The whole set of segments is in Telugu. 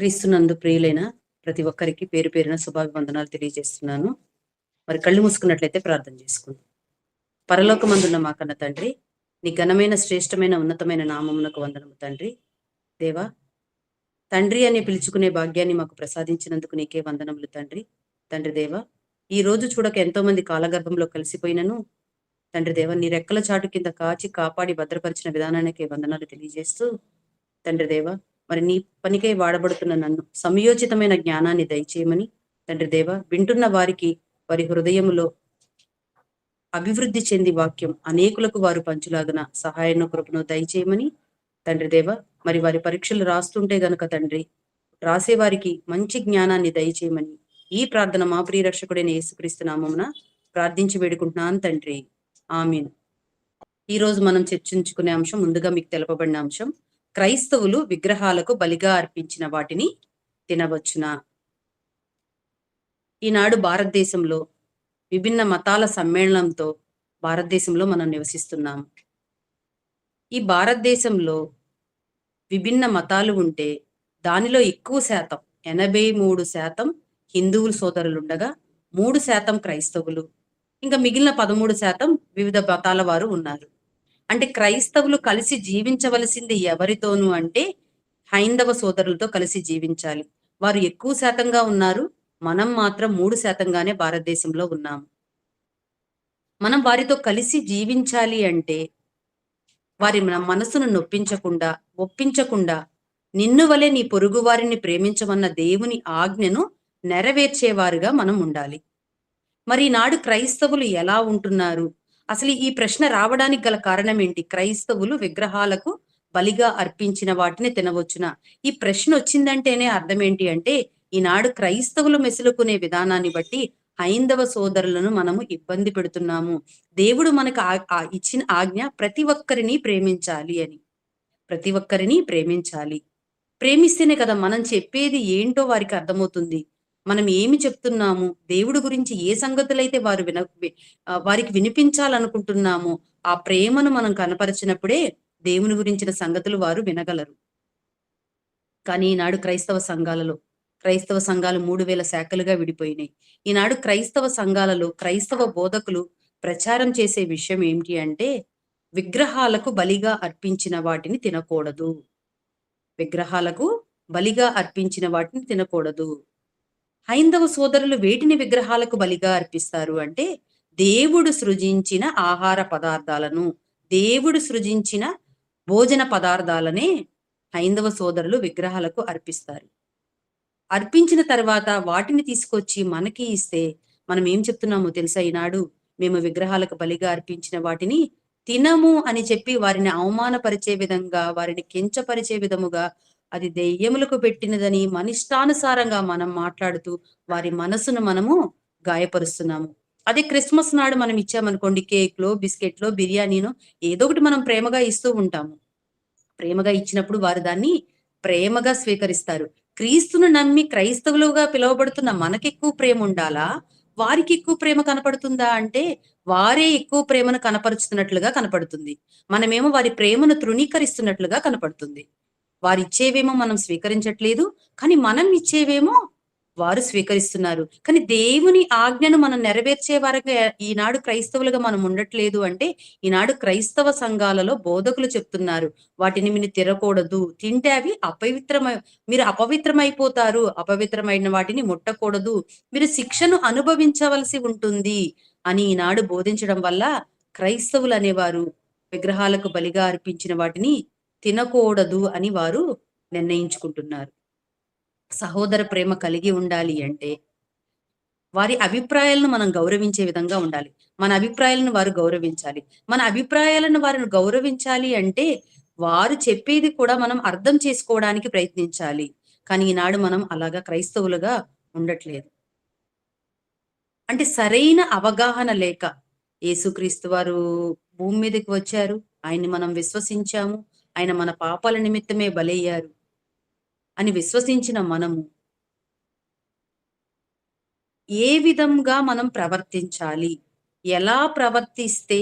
క్రీస్తునందు ప్రియులైన ప్రతి ఒక్కరికి పేరు పేరున శుభాభివందనాలు తెలియజేస్తున్నాను. మరి కళ్ళు మూసుకున్నట్లయితే ప్రార్థన చేసుకుందాం. పరలోకమందున్న మా కన్న తండ్రి, నీ ఘనమైన శ్రేష్టమైన ఉన్నతమైన నామమునకు వందనము తండ్రి. దేవా, తండ్రి అని పిలుచుకునే భాగ్యాన్ని మాకు ప్రసాదించినందుకు నీకే వందనములు తండ్రి. తండ్రి దేవా, ఈ రోజు చూడక ఎంతో మంది కాలగర్భంలో కలిసిపోయినను తండ్రి దేవ, నీ రెక్కల చాటు కింద కాచి కాపాడి భద్రపరిచిన విధానానికి వందనాలు తెలియజేస్తూ తండ్రి దేవ, మరి నీ పనికై వాడబడుతున్న నన్ను సమయోచితమైన జ్ఞానాన్ని దయచేయమని తండ్రి దేవ, వింటున్న వారికి వారి హృదయములో అభివృద్ధి చెంది వాక్యం అనేకులకు వారు పంచులాగన సహాయను కృపను దయచేయమని తండ్రి దేవ, మరి వారి పరీక్షలు రాస్తుంటే గనుక తండ్రి, రాసే వారికి మంచి జ్ఞానాన్ని దయచేయమని ఈ ప్రార్థన మా ప్రియ రక్షకుడైన యేసుక్రీస్తు నామమున ప్రార్థించి వేడుకుంటున్నాను తండ్రి. ఆమీన్. ఈ రోజు మనం చర్చించుకునే అంశం, ముందుగా మీకు తెలపబడిన అంశం, క్రైస్తవులు విగ్రహాలకు బలిగా అర్పించిన వాటిని తినవచ్చునా. ఈనాడు భారతదేశంలో విభిన్న మతాల సమ్మేళనంతో భారతదేశంలో మనం నివసిస్తున్నాం. ఈ భారతదేశంలో విభిన్న మతాలు ఉంటే దానిలో ఎక్కువ శాతం 83% హిందువులు సోదరులుండగా 3% క్రైస్తవులు, ఇంకా మిగిలిన 13% వివిధ మతాల వారు ఉన్నారు. అంటే క్రైస్తవులు కలిసి జీవించవలసింది ఎవరితోనూ అంటే హైందవ సోదరులతో కలిసి జీవించాలి. వారు ఎక్కువ శాతంగా ఉన్నారు, మనం మాత్రం 3%గానే భారతదేశంలో ఉన్నాము. మనం వారితో కలిసి జీవించాలి అంటే వారి మనసును నొప్పించకుండా, ఒప్పించకుండా, నిన్ను వలె నీ పొరుగు వారిని ప్రేమించమన్న దేవుని ఆజ్ఞను నెరవేర్చేవారుగా మనం ఉండాలి. మరి ఈనాడు క్రైస్తవులు ఎలా ఉంటున్నారు? అసలు ఈ ప్రశ్న రావడానికి గల కారణం ఏంటి? క్రైస్తవులు విగ్రహాలకు బలిగా అర్పించిన వాటిని తినవచ్చునా? ఈ ప్రశ్న వచ్చిందంటేనే అర్థం ఏంటి అంటే, ఈనాడు క్రైస్తవులు మెసులుకునే విధానాన్ని బట్టి హైందవ సోదరులను మనము ఇబ్బంది పెడుతున్నాము. దేవుడు మనకు ఇచ్చిన ఆజ్ఞ ప్రతి ఒక్కరిని ప్రేమించాలి అని. ప్రతి ఒక్కరిని ప్రేమించాలి. ప్రేమిస్తేనే కదా మనం చెప్పేది ఏంటో వారికి అర్థమవుతుంది. మనం ఏమి చెప్తున్నాము, దేవుడి గురించి ఏ సంగతులైతే వారికి వినిపించాలనుకుంటున్నామో ఆ ప్రేమను మనం కనపరిచినప్పుడే దేవుని గురించిన సంగతులు వారు వినగలరు. కానీ ఈనాడు క్రైస్తవ సంఘాలు 3000 శాఖలుగా విడిపోయినాయి. ఈనాడు క్రైస్తవ సంఘాలలో క్రైస్తవ బోధకులు ప్రచారం చేసే విషయం ఏమిటి అంటే, విగ్రహాలకు బలిగా అర్పించిన వాటిని తినకూడదు. విగ్రహాలకు బలిగా అర్పించిన వాటిని తినకూడదు. హైందవ సోదరులు వేటిని విగ్రహాలకు బలిగా అర్పిస్తారు అంటే, దేవుడు సృజించిన ఆహార పదార్థాలను, దేవుడు సృజించిన భోజన పదార్థాలనే హైందవ సోదరులు విగ్రహాలకు అర్పిస్తారు. అర్పించిన తర్వాత వాటిని తీసుకొచ్చి మనకి ఇస్తే మనం ఏం చెప్తున్నామో తెలుసా? ఈనాడు మేము విగ్రహాలకు బలిగా అర్పించిన వాటిని తినము అని చెప్పి వారిని అవమానపరిచే విధంగా, వారిని కించపరిచే విధముగా, అది దెయ్యములకు పెట్టినదని మనిష్టానుసారంగా మనం మాట్లాడుతూ వారి మనసును మనము గాయపరుస్తున్నాము. అదే క్రిస్మస్ నాడు మనం ఇచ్చామనుకోండి, కేక్లో, బిస్కెట్లో, బిర్యానీనో ఏదో ఒకటి మనం ప్రేమగా ఇస్తూ ఉంటాము. ప్రేమగా ఇచ్చినప్పుడు వారు దాన్ని ప్రేమగా స్వీకరిస్తారు. క్రీస్తును నమ్మి క్రైస్తవులుగా పిలువబడుతున్న మనకెక్కువ ప్రేమ ఉండాలా? వారికి ఎక్కువ ప్రేమ కనపడుతుందా అంటే, వారే ఎక్కువ ప్రేమను కనపరుచుతున్నట్లుగా కనపడుతుంది. మనమేమో వారి ప్రేమను తృణీకరిస్తున్నట్లుగా కనపడుతుంది. వారిచ్చేవేమో మనం స్వీకరించట్లేదు, కానీ మనం ఇచ్చేవేమో వారు స్వీకరిస్తున్నారు. కానీ దేవుని ఆజ్ఞను మనం నెరవేర్చే వారుగా ఈనాడు క్రైస్తవులుగా మనం ఉండట్లేదు అంటే, ఈనాడు క్రైస్తవ సంఘాలలో బోధకులు చెప్తున్నారు, వాటిని మీరు తినకూడదు, తింటే అవి మీరు అపవిత్రమైపోతారు, అపవిత్రమైన వాటిని ముట్టకూడదు, మీరు శిక్షను అనుభవించవలసి ఉంటుంది అని ఈనాడు బోధించడం వల్ల క్రైస్తవులు అనేవారు విగ్రహాలకు బలిగా అర్పించిన వాటిని తినకూడదు అని వారు నిర్ణయించుకుంటున్నారు. సహోదర ప్రేమ కలిగి ఉండాలి అంటే వారి అభిప్రాయాలను మనం గౌరవించే విధంగా ఉండాలి. మన అభిప్రాయాలను వారు గౌరవించాలి. మన అభిప్రాయాలను వారిని గౌరవించాలి అంటే వారు చెప్పేది కూడా మనం అర్థం చేసుకోవడానికి ప్రయత్నించాలి. కానీ ఈనాడు మనం అలాగా క్రైస్తవులుగా ఉండట్లేదు. అంటే సరైన అవగాహన లేక, యేసుక్రీస్తు వారు భూమి మీదకి వచ్చారు, ఆయన్ని మనం విశ్వసించాము, ఆయన మన పాపాల నిమిత్తమే బలయ్యారు అని విశ్వసించిన మనము ఏ విధంగా మనం ప్రవర్తించాలి, ఎలా ప్రవర్తిస్తే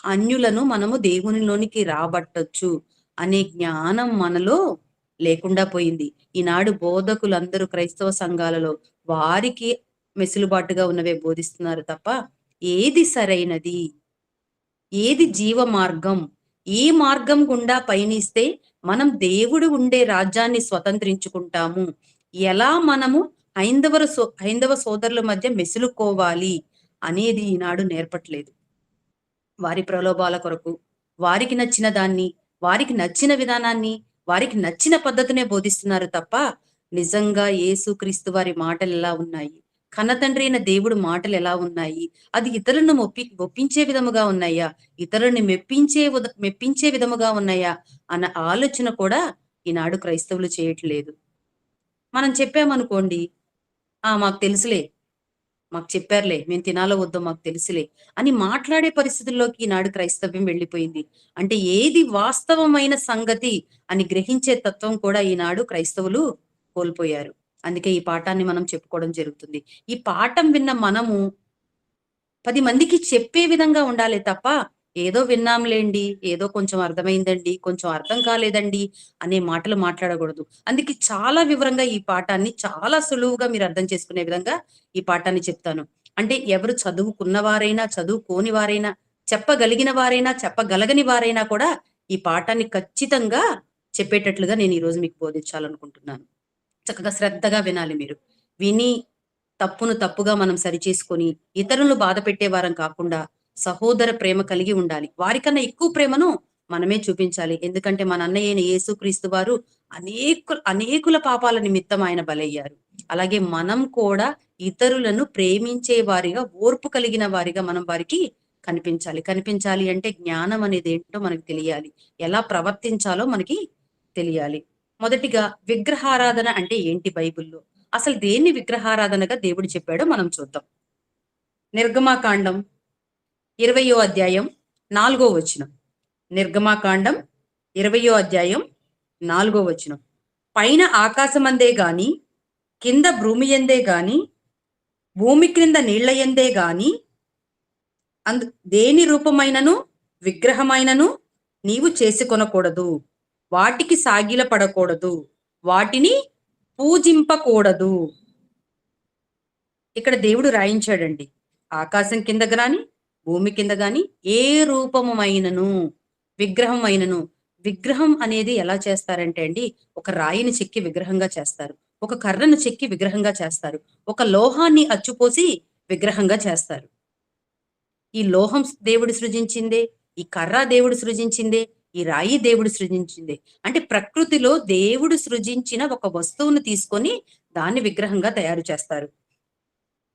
అన్యులను మనము దేవునిలోనికి రాబట్టొచ్చు అనే జ్ఞానం మనలో లేకుండా పోయింది. ఈనాడు బోధకులందరూ క్రైస్తవ సంఘాలలో వారికి వెసులుబాటుగా ఉన్నవే బోధిస్తున్నారు తప్ప, ఏది సరైనది? ఏది జీవ మార్గం? ఏ మార్గం గుండా పయనిస్తే మనం దేవుడు ఉండే రాజ్యాన్ని స్వతంత్రించుకుంటాము? ఎలా మనము హైందవ సోదరుల మధ్య మెసులుకోవాలి అనేది ఈనాడు నేర్పట్లేదు. వారి ప్రలోభాల కొరకు, వారికి నచ్చిన దాన్ని, వారికి నచ్చిన విధానాన్ని, వారికి నచ్చిన పద్ధతినే బోధిస్తున్నారు తప్ప, నిజంగా యేసుక్రీస్తు వారి మాటలెలా ఉన్నాయి? కన్నతండ్రి అయిన దేవుడు మాటలెలా ఉన్నాయి? అది ఇతరులను ఒప్పించే విధముగా ఉన్నాయా? ఇతరులని మెప్పించే విధముగా ఉన్నాయా? అన్న ఆలోచన కూడా ఈనాడు క్రైస్తవులు చేయట్లేదు. మనం చెప్పామనుకోండి, మాకు తెలుసులే. మాకు చెప్పారులే. మేము తినాలో వద్దో మాకు తెలుసులే అని మాట్లాడే పరిస్థితుల్లోకి ఈనాడు క్రైస్తవ్యం వెళ్ళిపోయింది. అంటే ఏది వాస్తవమైన సంగతి అని గ్రహించే తత్వం కూడా ఈనాడు క్రైస్తవులు కోల్పోయారు. అందుకే ఈ పాఠాన్ని మనం చెప్పుకోవడం జరుగుతుంది. ఈ పాఠం విన్న మనము 10 మందికి చెప్పే విధంగా ఉండాలే తప్ప, ఏదో విన్నాంలేండి, ఏదో కొంచెం అర్థమైందండి, కొంచెం అర్థం కాలేదండి అనే మాటలు మాట్లాడకూడదు. అందుకే చాలా వివరంగా ఈ పాఠాన్ని చాలా సులువుగా మీరు అర్థం చేసుకునే విధంగా ఈ పాఠాన్ని చెప్తాను. అంటే ఎవరు చదువుకున్న వారైనా, చదువుకోని వారైనా, చెప్పగలిగిన వారైనా, చెప్పగలగని వారైనా కూడా ఈ పాఠాన్ని ఖచ్చితంగా చెప్పేటట్లుగా నేను ఈరోజు మీకు బోధించాలనుకుంటున్నాను. చక్కగా శ్రద్ధగా వినాలి మీరు. విని తప్పును తప్పుగా మనం సరిచేసుకొని, ఇతరులను బాధ పెట్టేవారం కాకుండా, సహోదర ప్రేమ కలిగి ఉండాలి. వారికన్నా ఎక్కువ ప్రేమను మనమే చూపించాలి. ఎందుకంటే మన అన్నయ్య అయిన యేసుక్రీస్తు వారు అనేకుల పాపాల నిమిత్తం ఆయన బలయ్యారు. అలాగే మనం కూడా ఇతరులను ప్రేమించే వారిగా, ఓర్పు కలిగిన వారిగా మనం వారికి కనిపించాలి. కనిపించాలి అంటే జ్ఞానం అనేది ఏంటో మనకు తెలియాలి. ఎలా ప్రవర్తించాలో మనకి తెలియాలి. మొదటిగా విగ్రహారాధన అంటే ఏంటి బైబిల్‌లో? అసలు దేన్ని విగ్రహారాధనగా దేవుడు చెప్పాడో మనం చూద్దాం. నిర్గమాకాండం 20వ అధ్యాయం 4వ వచనం. నిర్గమాకాండం 20వ అధ్యాయం 4వ వచనం. పైన ఆకాశమందే గాని, కింద భూమి యందే గాని, భూమి క్రింద నీళ్ల యందే గాని దేని రూపమైనను విగ్రహమైనను నీవు చేసుకొనకూడదు. వాటికి సాగిల పడకూడదు. వాటిని పూజింపకూడదు. ఇక్కడ దేవుడు రాయించాడండి. ఆకాశం కింద గాని, భూమి కింద గాని ఏ రూపముమైనను, విగ్రహమైనను. విగ్రహం అనేది ఎలా చేస్తారంటే అండి, ఒక రాయిని చెక్కి విగ్రహంగా చేస్తారు. ఒక కర్రను చెక్కి విగ్రహంగా చేస్తారు. ఒక లోహాన్ని అచ్చుపోసి విగ్రహంగా చేస్తారు. ఈ లోహం దేవుడు సృజించిందే, ఈ కర్ర దేవుడు సృజించిందే, ఈ రాయి దేవుడు సృజించిందే. అంటే ప్రకృతిలో దేవుడు సృజించిన ఒక వస్తువును తీసుకొని దాన్ని విగ్రహంగా తయారు చేస్తారు.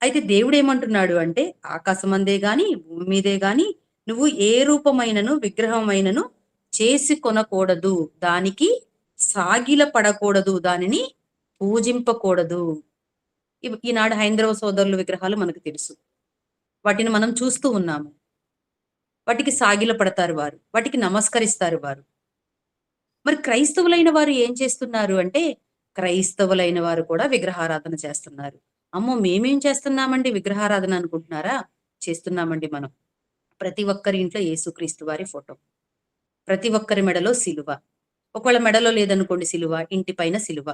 అయితే దేవుడేమంటున్నాడు అంటే, ఆకాశమందే గాని, భూమి మీదే గాని నువ్వు ఏ రూపమైనను, విగ్రహమైనను చేసి కొనకూడదు. దానికి సాగిల పడకూడదు. దానిని పూజింపకూడదు. ఈనాడు హైందవ సోదరుల విగ్రహాలు మనకు తెలుసు. వాటిని మనం చూస్తూ ఉన్నాము. వాటికి సాగిల పడతారు వారు. వాటికి నమస్కరిస్తారు వారు. మరి క్రైస్తవులైన వారు ఏం చేస్తున్నారు అంటే, క్రైస్తవులైన వారు కూడా విగ్రహారాధన చేస్తున్నారు. అమ్మో! మేమేం చేస్తున్నామండి విగ్రహారాధన అనుకుంటున్నారా? చేస్తున్నామండి మనం. ప్రతి ఒక్కరి ఇంట్లో యేసుక్రీస్తు వారి ఫోటో. ప్రతి ఒక్కరి మెడలో సిలువ. ఒకవేళ మెడలో లేదనుకోండి సిలువ, ఇంటి పైన సిలువ.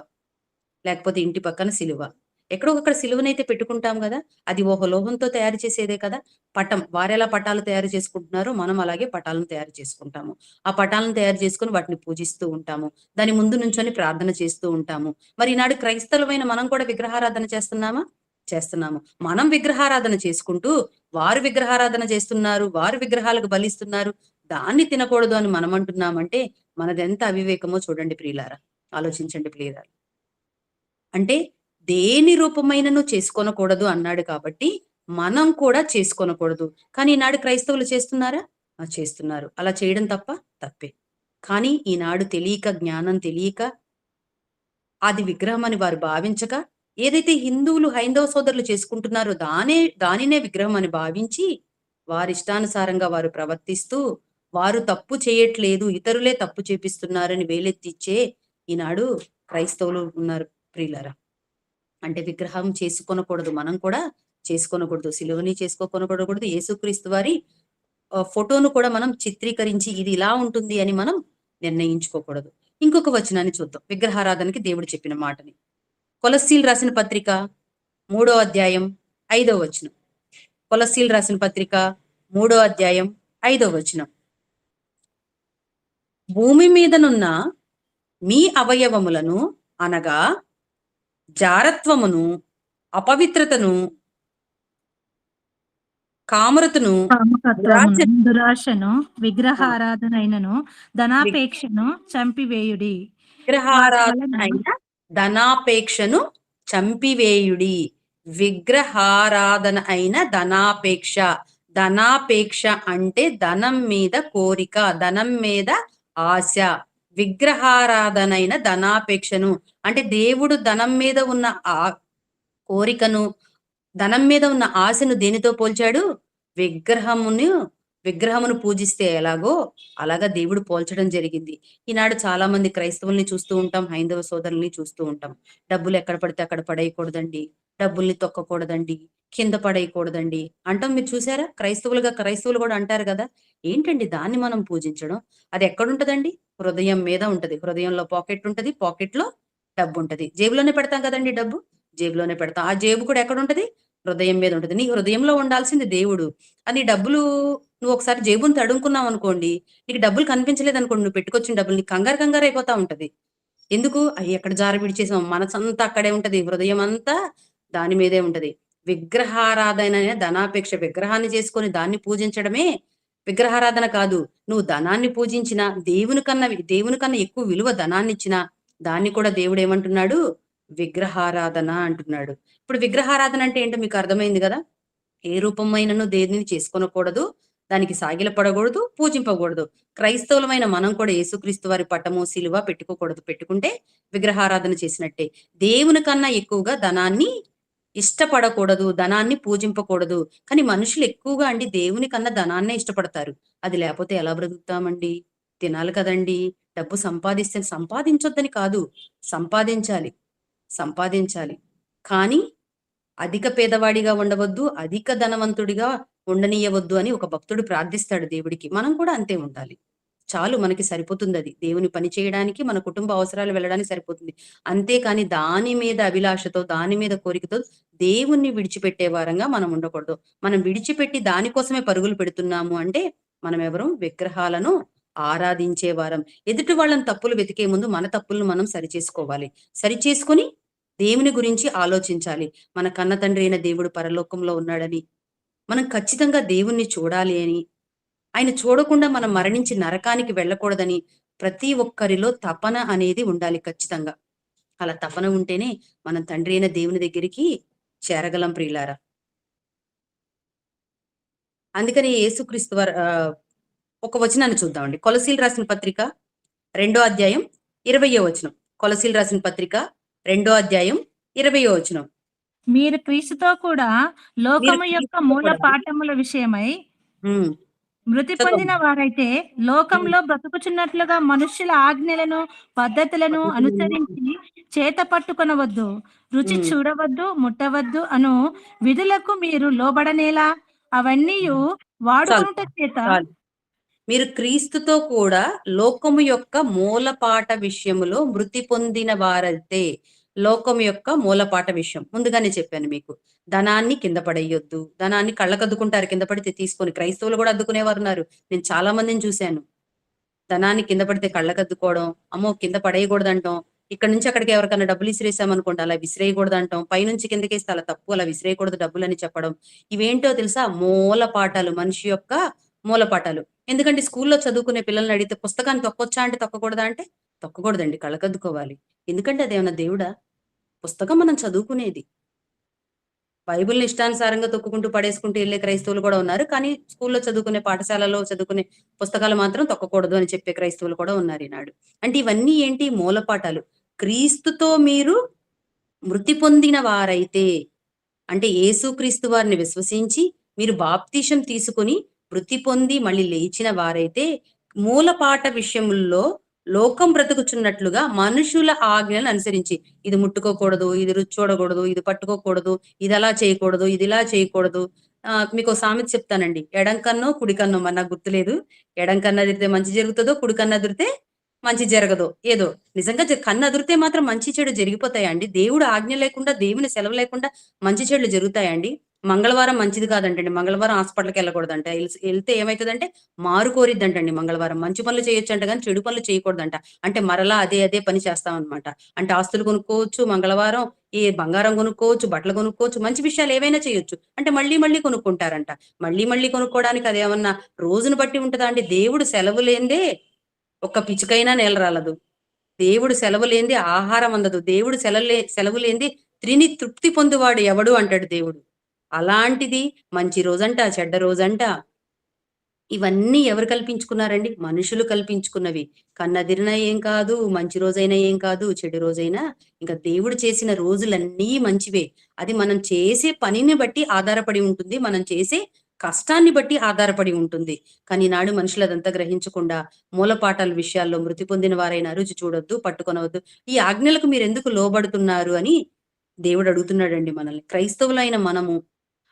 లేకపోతే ఇంటి పక్కన సిలువ. ఎక్కడో ఒకక్కడ సిలువనైతే పెట్టుకుంటాం గదా! అది ఒక లోహంతో తయారు చేసేదే కదా! పటం. వారెలా పటాలు తయారు చేసుకుంటున్నారో మనం అలాగే పటాలను తయారు చేసుకుంటాము. ఆ పటాలను తయారు చేసుకొని వాటిని పూజిస్తూ ఉంటాము. దాని ముందు నుంచొని ప్రార్థన చేస్తూ ఉంటాము. మరి ఈనాడు క్రైస్తవులమైన మనం కూడా విగ్రహారాధన చేస్తున్నామా? చేస్తున్నాము. మనం విగ్రహారాధన చేసుకుంటూ, వారు విగ్రహారాధన చేస్తున్నారు, వారు విగ్రహాలకు బలిస్తున్నారు, దాన్ని తినకూడదు అని మనం అంటున్నామంటే మనదెంత అవివేకమో చూడండి ప్రియులారా. ఆలోచించండి ప్రియులారా. అంటే దేని రూపమైనను చేసుకొనకూడదు అన్నాడు కాబట్టి, మనం కూడా చేసుకొనకూడదు. కానీ ఈనాడు క్రైస్తవులు చేస్తున్నారా? చేస్తున్నారు. అలా చేయడం తప్పే. కానీ ఈనాడు తెలియక, జ్ఞానం తెలియక, అది విగ్రహం అని వారు భావించక, ఏదైతే హిందువులు, హైందవ సోదరులు చేసుకుంటున్నారో దానినే విగ్రహం అని భావించి, వారిష్టానుసారంగా వారు ప్రవర్తిస్తూ, వారు తప్పు చేయట్లేదు, ఇతరులే తప్పు చేపిస్తున్నారని వేలెత్తిచ్చే ఈనాడు క్రైస్తవులు ఉన్నారు ప్రియులారా. అంటే విగ్రహం చేసుకొనకూడదు. మనం కూడా చేసుకొనకూడదు. సిలువని చేసుకోకొనకూడదు. యేసుక్రీస్తు వారి ఫోటోను కూడా మనం చిత్రీకరించి ఇది ఇలా ఉంటుంది అని మనం నిర్ణయించుకోకూడదు. ఇంకొక వచనాన్ని చూద్దాం, విగ్రహారాధనకి దేవుడు చెప్పిన మాటని. కొలస్సీలు రాసిన పత్రిక 3వ అధ్యాయం 5వ వచనం. కొలస్సీలు రాసిన పత్రిక 3వ అధ్యాయం 5వ వచనం. భూమి మీదనున్న మీ అవయవములను అనగా జారత్వమును, అపవిత్రతను, కామరతను, కామకత్వమును, దురాశను, దురాశను, విగ్రహారాధనైనను ధనాపేక్షను చంపివేయుడి. వాటి విగ్రహారాధన వలన అయిన ధనాపేక్షను చంపివేయుడి. విగ్రహారాధన అయిన ధనాపేక్ష. ధనాపేక్ష అంటే ధనం మీద కోరిక, ధనం మీద ఆశ. విగ్రహారాధన అయిన ధనాపేక్షను అంటే దేవుడు ధనం మీద ఉన్న ఆ కోరికను, ధనం మీద ఉన్న ఆశను దేనితో పోల్చాడు? విగ్రహమును పూజిస్తే ఎలాగో అలాగా దేవుడు పోల్చడం జరిగింది. ఈనాడు చాలా మంది క్రైస్తవుల్ని చూస్తూ ఉంటాం, హైందవ సోదరుల్ని చూస్తూ ఉంటాం. డబ్బులు ఎక్కడ పడితే అక్కడ పడేయకూడదండి, డబ్బుల్ని తొక్కకూడదండి, కింద పడేయకూడదండి అంటాం. మీరు చూసారా? క్రైస్తవులు కూడా అంటారు కదా. ఏంటండి దాన్ని మనం పూజించడం? అది ఎక్కడుంటదండి? హృదయం మీద ఉంటది. హృదయంలో పాకెట్ ఉంటది, పాకెట్ లో డబ్బు ఉంటది. జేబులోనే పెడతాం కదండి డబ్బు, జేబులోనే పెడతాం. ఆ జేబు కూడా ఎక్కడ ఉంటది? హృదయం మీద ఉంటది. నీ హృదయంలో ఉండాల్సింది దేవుడు. అది డబ్బులు నువ్వు ఒకసారి జేబుని తడుముకున్నావు అనుకోండి, నీకు డబ్బులు కనిపించలేదు అనుకోండి, నువ్వు పెట్టుకొచ్చిన డబ్బులు నీకు కంగారు అయిపోతా ఉంటది. ఎందుకు? అయ్యి ఎక్కడ జార విడిచేసాం. మనసంతా అక్కడే ఉంటది, హృదయం అంతా దాని మీదే ఉంటది. విగ్రహారాధన ధనాపేక్ష. విగ్రహాన్ని చేసుకొని దాన్ని పూజించడమే విగ్రహారాధన కాదు. నువ్వు ధనాన్ని పూజించిన, దేవుని కన్నా ఎక్కువ విలువ ధనాన్ని ఇచ్చిన దాన్ని కూడా దేవుడు ఏమంటున్నాడు? విగ్రహారాధన అంటున్నాడు. ఇప్పుడు విగ్రహారాధన అంటే ఏంటో మీకు అర్థమైంది కదా. ఏ రూపమైనను దేనిని చేసుకొనకూడదు, దానికి సాగిలపడకూడదు, పూజింపకూడదు. క్రైస్తవులమైన మనం కూడా యేసుక్రీస్తు వారి పటము, శిలువ పెట్టుకోకూడదు. పెట్టుకుంటే విగ్రహారాధన చేసినట్టే. దేవుని కన్నా ఎక్కువగా ధనాన్ని ఇష్టపడకూడదు, ధనాన్ని పూజింపకూడదు. కానీ మనుషులు ఎక్కువగా అండి దేవుని కన్నా ధనాన్నే ఇష్టపడతారు. అది లేకపోతే ఎలా బ్రతుకుతామండి? తినాలి కదండి. డబ్బు సంపాదించొద్దని కాదు, సంపాదించాలి, సంపాదించాలి. కానీ అధిక పేదవాడిగా ఉండవద్దు, అధిక ధనవంతుడిగా ఉండనీయవద్దు అని ఒక భక్తుడు ప్రార్థిస్తాడు దేవుడికి. మనం కూడా అంతే ఉండాలి. చాలు, మనకి సరిపోతుంది అది. దేవుని పని చేయడానికి, మన కుటుంబ అవసరాలు వెళ్ళడానికి సరిపోతుంది. అంతేకాని దాని మీద అభిలాషతో, దాని మీద కోరికతో దేవుణ్ణి విడిచిపెట్టే వారంగా మనం ఉండకూడదు. మనం విడిచిపెట్టి దానికోసమే పరుగులు పెడుతున్నాము అంటే మనం ఎవరు? విగ్రహాలను ఆరాధించే వారం. ఎదుటి వాళ్ళని తప్పులు వెతికే ముందు మన తప్పులను మనం సరిచేసుకోవాలి. సరిచేసుకొని దేవుని గురించి ఆలోచించాలి. మన కన్న తండ్రి అయిన దేవుడు పరలోకంలో ఉన్నాడని, మనం ఖచ్చితంగా దేవుణ్ణి చూడాలి అని, ఆయన చూడకుండా మనం మరణించి నరకానికి వెళ్ళకూడదని ప్రతి ఒక్కరిలో తపన అనేది ఉండాలి ఖచ్చితంగా. అలా తపన ఉంటేనే మనం తండ్రి అయిన దేవుని దగ్గరికి చేరగలం ప్రియులారా. అందుకని యేసుక్రీస్తు వారు ఒక వచనాన్ని చూద్దామండి. కొలసీలు రాసిన పత్రిక 2వ అధ్యాయం 20వ వచనం. కొలసీలు రాసిన పత్రిక 2వ అధ్యాయం 20వ వచనం. మీరు క్రీస్తుతో కూడా మీరు లోకము యొక్క క్రీస్తుతో మూల కూడా పాఠముల విషయమై ఉమ్, మృతి పొందిన చదవండి. వారైతే ఉమ్, లోకంలో బ్రతుకుచున్నట్లుగా మనుష్యుల ఆజ్ఞలను, పద్ధతులను అనుసరించి చేత పట్టుకొనవద్దు, రుచి ఉమ్, చూడవద్దు, ముట్టవద్దు అను విధులకు మీరు లోబడనేలా అవన్నీ చాలు వాడుకొనుట చేత చాలు. మీరు క్రీస్తుతో కూడా లోకము యొక్క మూలపాట విషయములో మృతి పొందిన వారైతే, లోకము యొక్క మూలపాట విషయం ముందుగానే చెప్పాను మీకు. ధనాన్ని కింద పడేయొద్దు. ధనాన్ని కళ్ళకద్దుకుంటారు, కింద పడితే తీసుకొని. క్రైస్తవులు కూడా అద్దుకునేవారు ఉన్నారు. నేను చాలా మందిని చూశాను. ధనాన్ని కింద పడితే కళ్ళకద్దుకోవడం, అమ్మో కింద పడేయకూడదు అంటాం. ఇక్కడ నుంచి అక్కడికి ఎవరికైనా డబ్బులు విసిరేసామనుకోండి, అలా విసిరేయకూడదు అంటాం. పైనుంచి కిందకేస్తే అలా తప్పు, అలా విసిరేయకూడదు డబ్బులు అని చెప్పడం. ఇవేంటో తెలుసా? మూలపాఠాలు, మనిషి యొక్క మూలపాఠాలు. ఎందుకంటే స్కూల్లో చదువుకునే పిల్లల్ని అడిగితే పుస్తకాన్ని తొక్కొచ్చా అంటే తొక్కకూడదా అంటే తొక్కకూడదండి, కళ్ళకద్దుకోవాలి. ఎందుకంటే అదేమన్నా దేవుడా? పుస్తకం మనం చదువుకునేది. బైబిల్‌ని ఇష్టానుసారంగా తొక్కుకుంటూ, పడేసుకుంటూ ఎళ్ళే క్రైస్తవులు కూడా ఉన్నారు. కానీ స్కూల్‌లో చదువుకునే, పాఠశాలలో చదువుకునే పుస్తకాలు మాత్రం తొక్కకూడదు అని చెప్పే క్రైస్తవులు కూడా ఉన్నారు ఈనాడు. అంటే ఇవన్నీ ఏంటి? మూలపాఠాలు. క్రీస్తుతో మీరు మృతి పొందిన వారైతే, అంటే యేసుక్రీస్తు వారిని విశ్వసించి మీరు బాప్తీసం తీసుకొని మృతి పొంది మళ్ళీ లేచిన వారైతే, మూలపాట విషయముల్లో లోకం బ్రతుకుచున్నట్లుగా మనుషుల ఆజ్ఞలను అనుసరించి, ఇది ముట్టుకోకూడదు, ఇది రుచి చూడకూడదు, ఇది పట్టుకోకూడదు, ఇది అలా చేయకూడదు, ఇది ఇలా చేయకూడదు. మీకో సామెత చెప్తానండి. ఎడం కన్నో, కుడి కన్నో మరి నాకు గుర్తులేదు. ఎడం కన్ను అదిరితే మంచి జరుగుతుందో, కుడి కన్ను అదిరితే మంచి జరగదో ఏదో నిజంగా కన్ను అదిరితే మాత్రం మంచి చెడు జరిగిపోతాయా అండి? దేవుడు ఆజ్ఞ లేకుండా, దేవుని సెలవు లేకుండా మంచి చెడులు జరుగుతాయా అండి? మంగళవారం మంచిది కాదంటండి. మంగళవారం హాస్పిటల్‌కి వెళ్ళకూడదంట. ఎళ్తే ఏమైతదంటే మారు కోరిద్దంటండి మంగళవారం. మంచి పనులు చేయొచ్చంట గానీ, చెడు పనులు చేయకూడదంట. అంటే మరలా అదే పని చేస్తామనమాట. అంటే ఆస్తులు కొనుక్కోవచ్చు మంగళవారం, ఈ బంగారం కొనుక్కోవచ్చు, బట్టలు కొనుక్కోవచ్చు, మంచి విషయాలు ఏవైనా చేయొచ్చు. అంటే మళ్ళీ కొనుక్కుంటారంట. మళ్ళీ కొనుక్కోవడానికి అదేమన్నా రోజును బట్టి ఉంటదా అండి? దేవుడు సెలవు లేనిదే ఒక్క పిచుకైనా నేల రాలదు. దేవుడు సెలవు లేనిదే ఆహారం అందదు. దేవుడు సెలవు లేనిదే తిని తృప్తి పొందువాడు ఎవడు అంటాడు దేవుడు. అలాంటిది మంచి రోజంట, చెడ్డ రోజంట ఇవన్నీ ఎవరు కల్పించుకున్నారండి? మనుషులు కల్పించుకున్నవి. కన్నదిరినా ఏం కాదు, మంచి రోజైనా ఏం కాదు, చెడు రోజైనా ఇంక దేవుడు చేసిన రోజులన్నీ మంచివే. అది మనం చేసే పనిని బట్టి ఆధారపడి ఉంటుంది. మనం చేసే కష్టాన్ని బట్టి ఆధారపడి ఉంటుంది. కానీ ఈనాడు మనుషులు అదంతా గ్రహించకుండా మూలపాఠాల విషయాల్లో మృతి పొందిన వారైన రుచి చూడొద్దు, పట్టుకొనవద్దు. ఈ ఆజ్ఞలకు మీరెందుకు లోబడుతున్నారు అని దేవుడు అడుగుతున్నాడండి మనల్ని. క్రైస్తవులైన మనము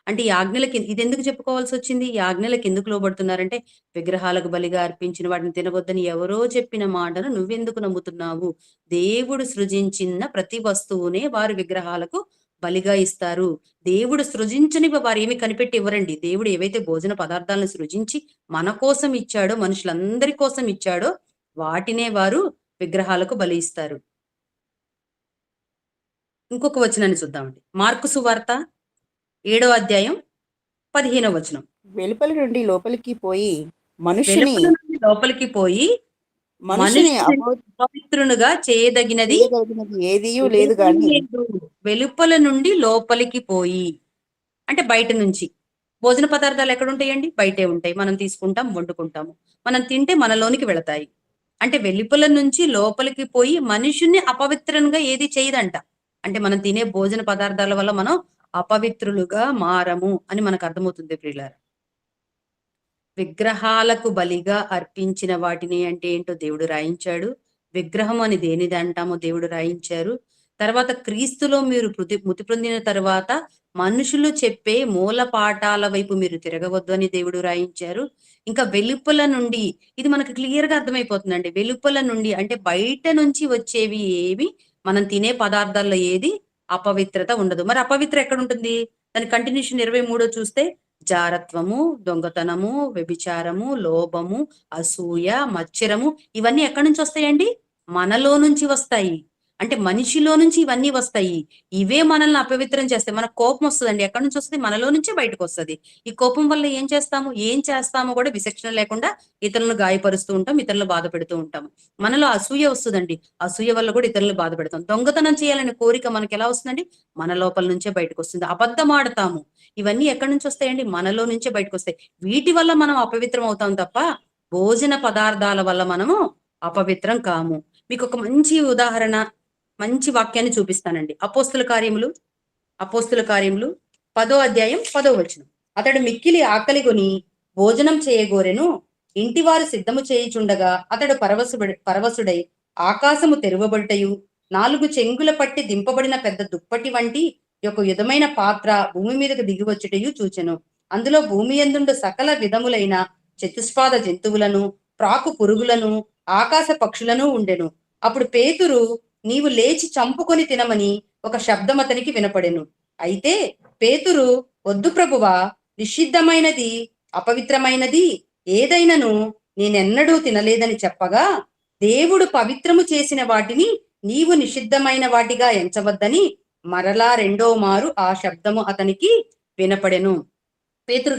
అంటే ఈ ఆజ్ఞలకి ఇదెందుకు చెప్పుకోవాల్సొచ్చింది? ఈ ఆజ్ఞలకి ఎందుకు లోబడుతున్నారంటే, విగ్రహాలకు బలిగా అర్పించిన వాటిని తినవద్దని ఎవరో చెప్పిన మాటను నువ్వెందుకు నమ్ముతున్నావు? దేవుడు సృజించిన ప్రతి వస్తువునే వారు విగ్రహాలకు బలిగా ఇస్తారు. దేవుడు సృజించనివి వారేమి కనిపెట్టి ఇవ్వరండి. దేవుడు ఏవైతే భోజన పదార్థాలను సృజించి మన కోసం ఇచ్చాడో, మనుషులందరి కోసం ఇచ్చాడో, వాటినే వారు విగ్రహాలకు బలి ఇస్తారు. ఇంకొక వచనాన్ని చూద్దామండి. మార్కు సువార్త 7వ అధ్యాయం 15వ వచనం. వెలుపలి నుండి లోపలికి పోయి మనుషుని వెలుపల నుండి లోపలికి పోయి మనుషుని మనుషుని అపవిత్రునిగా చేయదగినది చేయగలిగినది ఏదియూ లేదు ఏదీ గాని లేదు. వెలుపల నుండి లోపలికి పోయి అంటే బయట నుంచి. భోజన పదార్థాలు ఎక్కడుంటాయండి? బయటే ఉంటాయి. మనం తీసుకుంటాం, వండుకుంటాము. మనం తింటే మనలోనికి వెళతాయి. అంటే వెలుపల నుంచి లోపలికి పోయి మనుషుని అపవిత్రంగా ఏది చేయదంట. అంటే మనం తినే భోజన పదార్థాల వల్ల మనం అపవిత్రులుగా మారము అని మనకు అర్థమవుతుంది ప్రియులారా. విగ్రహాలకు బలిగా అర్పించిన వాటిని అంటే ఏంటో దేవుడు రాయించాడు. విగ్రహం అని దేనిది అంటామో దేవుడు రాయించారు. తర్వాత క్రీస్తులో మీరు మృతి పొందిన తర్వాత మనుషులు చెప్పే మూల పాఠాల వైపు మీరు తిరగవద్దు అని దేవుడు రాయించారు. ఇంకా వెలుపల నుండి ఇది మనకు క్లియర్ గా అర్థమైపోతుందండి. వెలుపల నుండి అంటే బయట నుంచి వచ్చేవి ఏవి మనం తినే పదార్థాల్లో ఏది అపవిత్రత ఉండదు. మరి అపవిత్ర ఎక్కడ ఉంటుంది? దాని కంటిన్యూషన్ 23 చూస్తే జారత్వము, దొంగతనము, వ్యభిచారము, లోభము, అసూయ, మత్సరము ఇవన్నీ ఎక్కడి నుంచి వస్తాయండి? మనలో నుంచి వస్తాయి. అంటే మనిషిలో నుంచి ఇవన్నీ వస్తాయి. ఇవే మనల్ని అపవిత్రం చేస్తాయి. మనకు కోపం వస్తదండి. ఎక్కడి నుంచి వస్తది? మనలో నుంచే బయటకొస్తది. ఈ కోపం వల్ల ఏం చేస్తామో కూడా విచక్షణ లేకుండా ఇతరులను గాయపరుస్తూ ఉంటాం. ఇతరులను బాధ పెడుతూ ఉంటాము. మనలో అసూయ వస్తదండి. అసూయ వల్ల కూడా ఇతరులను బాధ పెడతాం. దొంగతనం చేయాలనే కోరిక మనకి ఎలా వస్తుందండి? మన లోపల నుంచే బయటకొస్తుంది. అబద్ధం ఆడతాము. ఇవన్నీ ఎక్కడి నుంచి వస్తాయండి? మనలో నుంచే బయటకొస్తాయి. వీటి వల్ల మనం అపవిత్రం అవుతాం తప్ప భోజన పదార్థాల వల్ల మనము అపవిత్రం కాము. మీకొక మంచి ఉదాహరణ, మంచి వాక్యాన్ని చూపిస్తానండి. అపోస్తుల కార్యములు 10వ అధ్యాయం 10వ వచనం. అతడు మిక్కిలి ఆకలిగొని భోజనం చేయగోరెను. ఇంటివారు సిద్ధము చేయుచుండగా అతడు పరవశుడై ఆకాశము తెరువబడుటయు 4 చెంగుల పట్టి దింపబడిన పెద్ద దుప్పటి వంటి ఒక యుధమైన పాత్ర భూమి మీదకు దిగివచ్చుటయు చూచెను. అందులో భూమి యందుండు సకల విధములైన చతుష్పాద జంతువులను, ప్రాకు పురుగులను, ఆకాశ పక్షులను ఉండెను. అప్పుడు పేతురు, నీవు లేచి చంపుకొని తినమని ఒక శబ్దం అతనికి వినపడెను. అయితే పేతురు, వద్దు ప్రభువా, నిషిద్ధమైనది, అపవిత్రమైనది ఏదైనను నేనెన్నడూ తినలేదని చెప్పగా, దేవుడు పవిత్రము చేసిన వాటిని నీవు నిషిద్ధమైన వాటిగా ఎంచవద్దని మరలా 2వ మారు ఆ శబ్దము అతనికి వినపడెను. పేతురు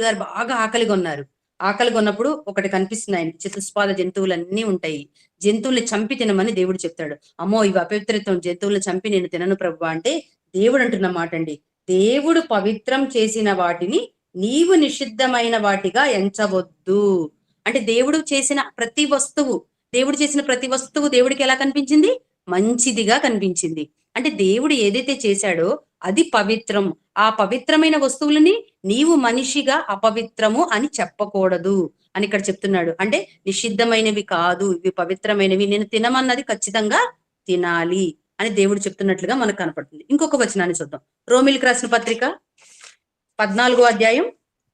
గారు బాగా ఆకలిగా ఉన్నారు. ఆకలిగా ఉన్నప్పుడు ఒకటి కనిపిస్తుంది ఆయన, చతుష్పాద జంతువులన్నీ ఉంటాయి. జంతువుల్ని చంపి తినమని దేవుడు చెప్తాడు. అమ్మో ఇవి అపవిత్రత్వం, జంతువుల్ని చంపి నేను తినను ప్రభువా అంటే దేవుడు అంటున్న మాట అండి. దేవుడు పవిత్రం చేసిన వాటిని నీవు నిషిద్ధమైన వాటిగా ఎంచవద్దు. అంటే దేవుడు చేసిన ప్రతి వస్తువు దేవుడికి ఎలా కనిపించింది? మంచిదిగా కనిపించింది. అంటే దేవుడు ఏదైతే చేశాడో అది పవిత్రం. ఆ పవిత్రమైన వస్తువులని నీవు మనిషిగా అపవిత్రము అని చెప్పకూడదు అని ఇక్కడ చెప్తున్నాడు. అంటే నిషిద్ధమైనవి కాదు, ఇవి పవిత్రమైనవి, నేను తినమన్నది ఖచ్చితంగా తినాలి అని దేవుడు చెప్తున్నట్లుగా మనకు కనపడుతుంది. ఇంకొక వచనాన్ని చూద్దాం. రోమిలికి రాసిన పత్రిక 14వ అధ్యాయం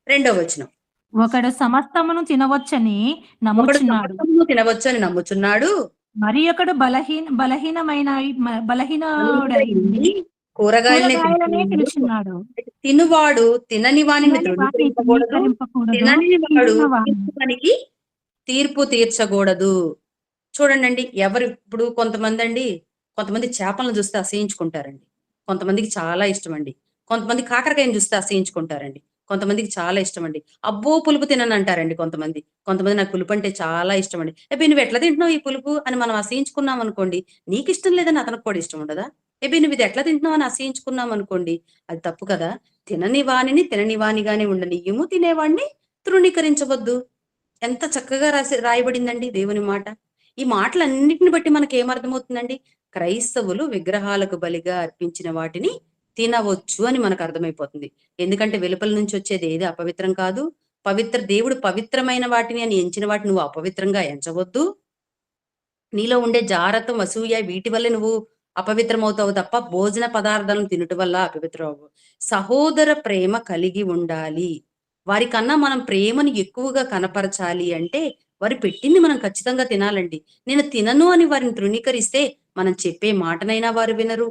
2వ వచనం. ఒకడు సమస్తమును తినవచ్చని ఒకడు నమ్ముచున్నాడు, సమస్తమును తినవచ్చు అని నమ్ముచున్నాడు. మరి ఒకడు బలహీనుడై ఉండి ఉండి కూరగాయలనే కూరగాయలనే తింటున్నాడు. తినుచున్నాడు. తినువాడు తినని వానిని తినని వాని తృణీకరింపకూడదు. తృణీకరింపకూడదు, తినని వాడు తినిన వాని తిన్నవానికి తీర్పు తీర్చకూడదు. చూడండండి, ఎవరు ఇప్పుడు కొంతమంది చేపలను చూస్తే అసహించుకుంటారండి. కొంతమందికి చాలా ఇష్టమండి. కొంతమంది కాకరకాయని చూస్తే అసహించుకుంటారండి. కొంతమందికి చాలా ఇష్టమండి. అబ్బో! పులుపు తిననంటారండి కొంతమంది. కొంతమంది నాకు పులుపు అంటే చాలా ఇష్టమండి. "అబ్బే! నువ్వెట్లా తింటున్నావు ఈ పులుపు" అని మనం అసహించుకున్నామనుకోండి, నీకిష్టం లేదని అతనికి కూడా ఇష్టం ఉండదా? "అబ్బే! నువ్విది ఎట్లా తింటున్నావు" అని అసహించుకున్నామనుకోండి, అది తప్పు కదా! తినని వానిని తినని వానిగానే ఉండనియ్యుము, తినేవాడిని తృణీకరించవద్దు. ఎంత చక్కగా రాయబడిందండి దేవుని మాట. ఈ మాటలన్నిటిని బట్టి మనకేమర్థమవుతుందండి? క్రైస్తవులు విగ్రహాలకు బలిగా అర్పించిన వాటిని తినవచ్చు అని మనకు అర్థమైపోతుంది. ఎందుకంటే వెలుపల నుంచి వచ్చేది ఏది అపవిత్రం కాదు. దేవుడు పవిత్రమైన వాటిని అని ఎంచిన వాటిని నువ్వు అపవిత్రంగా ఎంచవద్దు. నీలో ఉండే జారత్వం, అసూయ వీటి వల్లే నువ్వు అపవిత్రమవుతావు తప్ప భోజన పదార్థాలను తినుట వల్ల అపవిత్రమవ్వవు. సహోదర ప్రేమ కలిగి ఉండాలి. వారికన్నా మనం ప్రేమను ఎక్కువగా కనపరచాలి అంటే, వారు పెట్టింది మనం ఖచ్చితంగా తినాలండి. నేను తినను అని వారిని తృణీకరిస్తే, మనం చెప్పే మాటనైనా వారు వినరు.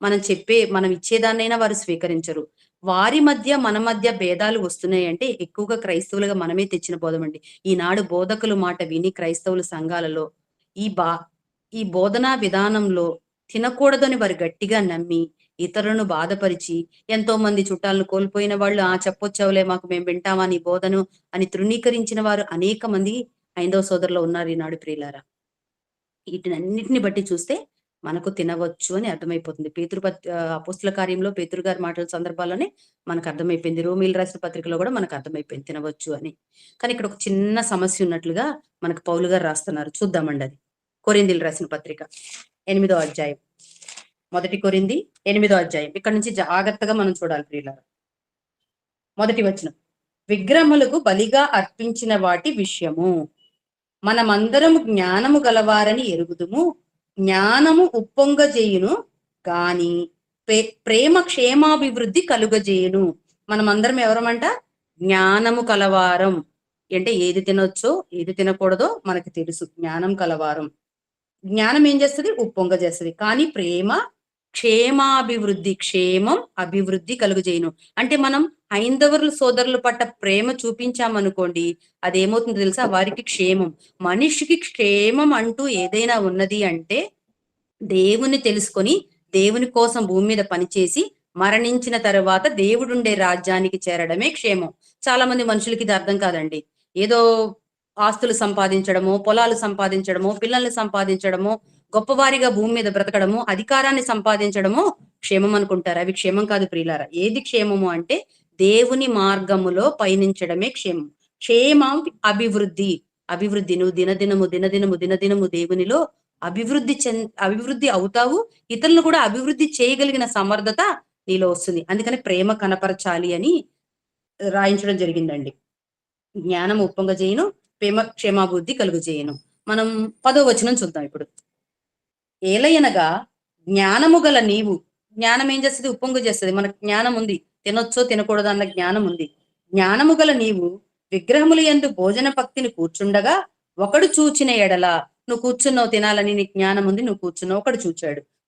మనం ఇచ్చేదాన్నైనా వారు స్వీకరించరు. వారి మధ్య, మన మధ్య భేదాలు వస్తున్నాయంటే, ఎక్కువగా క్రైస్తవులుగా మనమే తెచ్చిన బోధమండి. ఈనాడు బోధకుల మాట విని క్రైస్తవుల సంఘాలలో ఈ బా ఈ బోధనా విధానంలో తినకూడదని వారు గట్టిగా నమ్మి, ఇతరులను బాధపరిచి, ఎంతో మంది చుట్టాలను కోల్పోయిన వాళ్ళు, చెప్పొచ్చావులే మాకు మేము వింటామా నీ బోధను అని తృణీకరించిన వారు అనేక మంది హైందవ సోదరులు ఉన్నారు ఈనాడు ప్రియులారా. వీటినన్నిటిని బట్టి చూస్తే మనకు తినవచ్చు అని అర్థమైపోతుంది. అపోస్తల కార్యంలో పేతురు గారి మాటల సందర్భాల్లోనే మనకు అర్థమైపోయింది. రోమీయులు రాసిన పత్రికలో కూడా మనకు అర్థమైపోయింది తినవచ్చు అని. కానీ ఇక్కడ ఒక చిన్న సమస్య ఉన్నట్లుగా మనకు పౌలు గారు రాస్తున్నారు. చూద్దామండి అది. కొరింథీయులు రాసిన పత్రిక 8వ అధ్యాయం. మొదటి కొరింథీ 8వ అధ్యాయం. ఇక్కడ నుంచి జాగ్రత్తగా మనం చూడాలి ప్రియులారా. మొదటి వచనం. విగ్రహములకు బలిగా అర్పించిన వాటి విషయము మనమందరము జ్ఞానము గలవారని ఎరుగుదుము. జ్ఞానము ఉప్పొంగజేయును గాని ప్రేమ క్షేమాభివృద్ధి కలుగజేయును. మనమందరం ఎవరమంట? జ్ఞానము కలవారం. అంటే ఏది తినొచ్చో ఏది తినకూడదో మనకి తెలుసు. జ్ఞానం కలవారం. జ్ఞానం ఏం చేస్తుంది? ఉప్పొంగజేస్తుంది. కానీ ప్రేమ క్షేమం అభివృద్ధి కలుగజేయును. అంటే మనం హైందవులు సోదరుల పట్ల ప్రేమ చూపించామనుకోండి, అదేమవుతుందో తెలుసా? వారికి క్షేమం. మనిషికి క్షేమం అంటూ ఏదైనా ఉన్నది అంటే, దేవుని తెలుసుకొని దేవుని కోసం భూమి మీద పనిచేసి మరణించిన తర్వాత దేవుడుండే రాజ్యానికి చేరడమే క్షేమం. చాలా మంది మనుషులకి ఇది అర్థం కాదండి. ఏదో ఆస్తులు సంపాదించడమో, పొలాలు సంపాదించడమో, పిల్లల్ని సంపాదించడమో, గొప్పవారిగా భూమి మీద బ్రతకడము, అధికారాన్ని సంపాదించడము క్షేమం అనుకుంటారు. అవి క్షేమం కాదు ప్రియులారా. ఏది క్షేమము అంటే దేవుని మార్గములో పయనించడమే క్షేమం. క్షేమం అభివృద్ధి. నువ్వు దినదినము దేవునిలో అభివృద్ధి అవుతావు. ఇతరులను కూడా అభివృద్ధి చేయగలిగిన సమర్థత నీలో వస్తుంది. అందుకని ప్రేమ కనపరచాలి అని రాయించడం జరిగిందండి. జ్ఞానం ఉప్పొంగజేయును, క్షేమాభివృద్ధి కలుగజేయును. మనం 10వ వచనం చూద్దాం ఇప్పుడు. ఏలయనగా జ్ఞానము గల నీవు. జ్ఞానం ఏం చేస్తుంది? ఉప్పొంగు చేస్తుంది. మనకు జ్ఞానం ఉంది. తినొచ్చో తినకూడదు అన్న జ్ఞానం ఉంది. జ్ఞానము గల నీవు విగ్రహములు యందు భోజన భక్తిని కూర్చుండగా ఒకడు చూచిన ఎడల, నువ్వు కూర్చున్నావు తినాలని, నీ జ్ఞానం ఉంది, నువ్వు కూర్చున్నావు, ఒకడు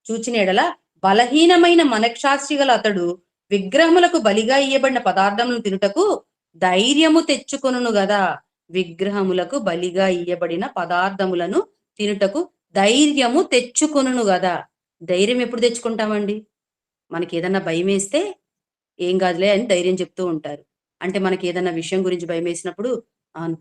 చూచిన ఎడల బలహీనమైన మనక్షాస్త్రి గల అతడు విగ్రహములకు బలిగా ఇయ్యబడిన పదార్థములను తినుటకు ధైర్యము తెచ్చుకొనును గదా. విగ్రహములకు బలిగా ఇయ్యబడిన పదార్థములను తినుటకు ధైర్యము తెచ్చుకొనును గదా. ధైర్యం ఎప్పుడు తెచ్చుకుంటామండి? మనకి ఏదన్నా భయం వేస్తే ఏం కాదులే అని ధైర్యం చెప్తూ ఉంటారు. అంటే మనకి ఏదన్నా విషయం గురించి భయం వేసినప్పుడు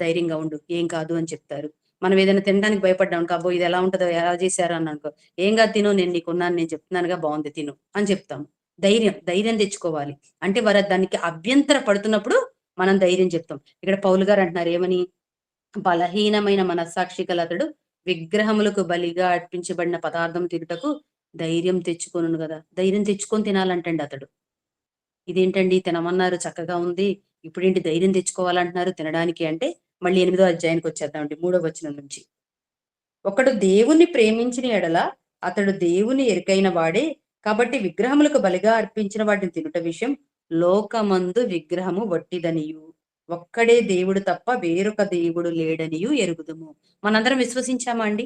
ధైర్యంగా ఉండు, ఏం కాదు అని చెప్తారు. మనం ఏదైనా తినడానికి భయపడ్డాం అనుకో, అబ్బో ఇది ఎలా ఉంటుందో, ఎలా చేశారు అని అనుకో, ఏం కాదు తిను, నేను నీకున్నాను, నేను చెప్తున్నానుగా, బాగుంది తిను అని చెప్తాము. ధైర్యం తెచ్చుకోవాలి. అంటే వారు దానికి అభ్యంతర పడుతున్నప్పుడు మనం ధైర్యం చెప్తాం. ఇక్కడ పౌలు గారు అంటున్నారు ఏమని? బలహీనమైన మనస్సాక్షి గల అతడు విగ్రహములకు బలిగా అర్పించబడిన పదార్థం తినుటకు ధైర్యం తెచ్చుకొనును కదా. ధైర్యం తెచ్చుకొని తినాలంటండి అతడు. ఇదేంటండి తినమన్నారు చక్కగా ఉంది, ఇప్పుడేంటి ధైర్యం తెచ్చుకోవాలంటున్నారు తినడానికి అంటే? మళ్ళీ 8వ అధ్యాయానికి వచ్చేద్దామండి, 3వ వచనం నుంచి. ఒకడు దేవుని ప్రేమించిన ఎడల అతడు దేవుని ఎరుకైన వాడే. కాబట్టి విగ్రహములకు బలిగా అర్పించిన వాటిని తినుట విషయం లోకమందు విగ్రహము వట్టిదనియు ఒక్కడే దేవుడు తప్ప వేరొక దేవుడు లేడనియు ఎరుగుదుము. మనందరం విశ్వసించామా అండి?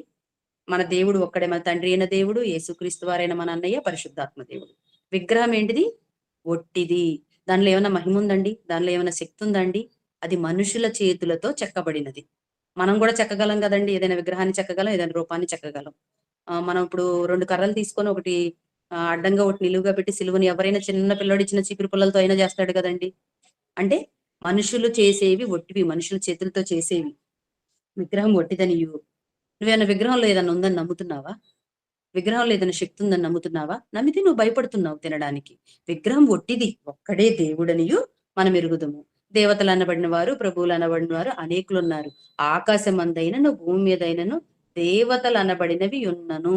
మన దేవుడు ఒక్కడే, మన తండ్రి అయిన దేవుడు, యేసుక్రీస్తు వారైన మన అన్నయ్య, పరిశుద్ధాత్మ దేవుడు. విగ్రహం ఏంటిది? ఒట్టిది. దానిలో ఏమైనా మహిమ ఉందండి? దానిలో ఏమైనా శక్తి ఉందండి? అది మనుషుల చేతులతో చెక్కబడినది. మనం కూడా చెక్కగలం కదండి. ఏదైనా విగ్రహాన్ని చెక్కగలం, ఏదైనా రూపాన్ని చెక్కగలం. మనం ఇప్పుడు 2 కర్రలు తీసుకొని ఒకటి అడ్డంగా, ఒకటి నిలువుగా పెట్టి సిలువని ఎవరైనా చిన్న పిల్లోడు ఇచ్చిన చీపురు పుల్లలతో అయినా చేస్తాడు కదండి. అంటే మనుషులు చేసేవి ఒట్టివి, మనుషుల చేతులతో చేసేవి. విగ్రహం ఒట్టిదనియు. నువ్వేమైనా విగ్రహంలో ఏదైనా ఉందని నమ్ముతున్నావా? విగ్రహంలో ఏదైనా శక్తి ఉందని నమ్ముతున్నావా? నమ్మితే నువ్వు భయపడుతున్నావు తినడానికి. విగ్రహం ఒట్టిది, ఒక్కడే దేవుడనియు మనం ఎరుగుదుము. దేవతలు అనబడిన వారు, ప్రభువులు అనబడిన వారు అనేకులున్నారు. ఆకాశమందైనను భూమి మీదైనను దేవతలు అనబడినవి ఉన్నను.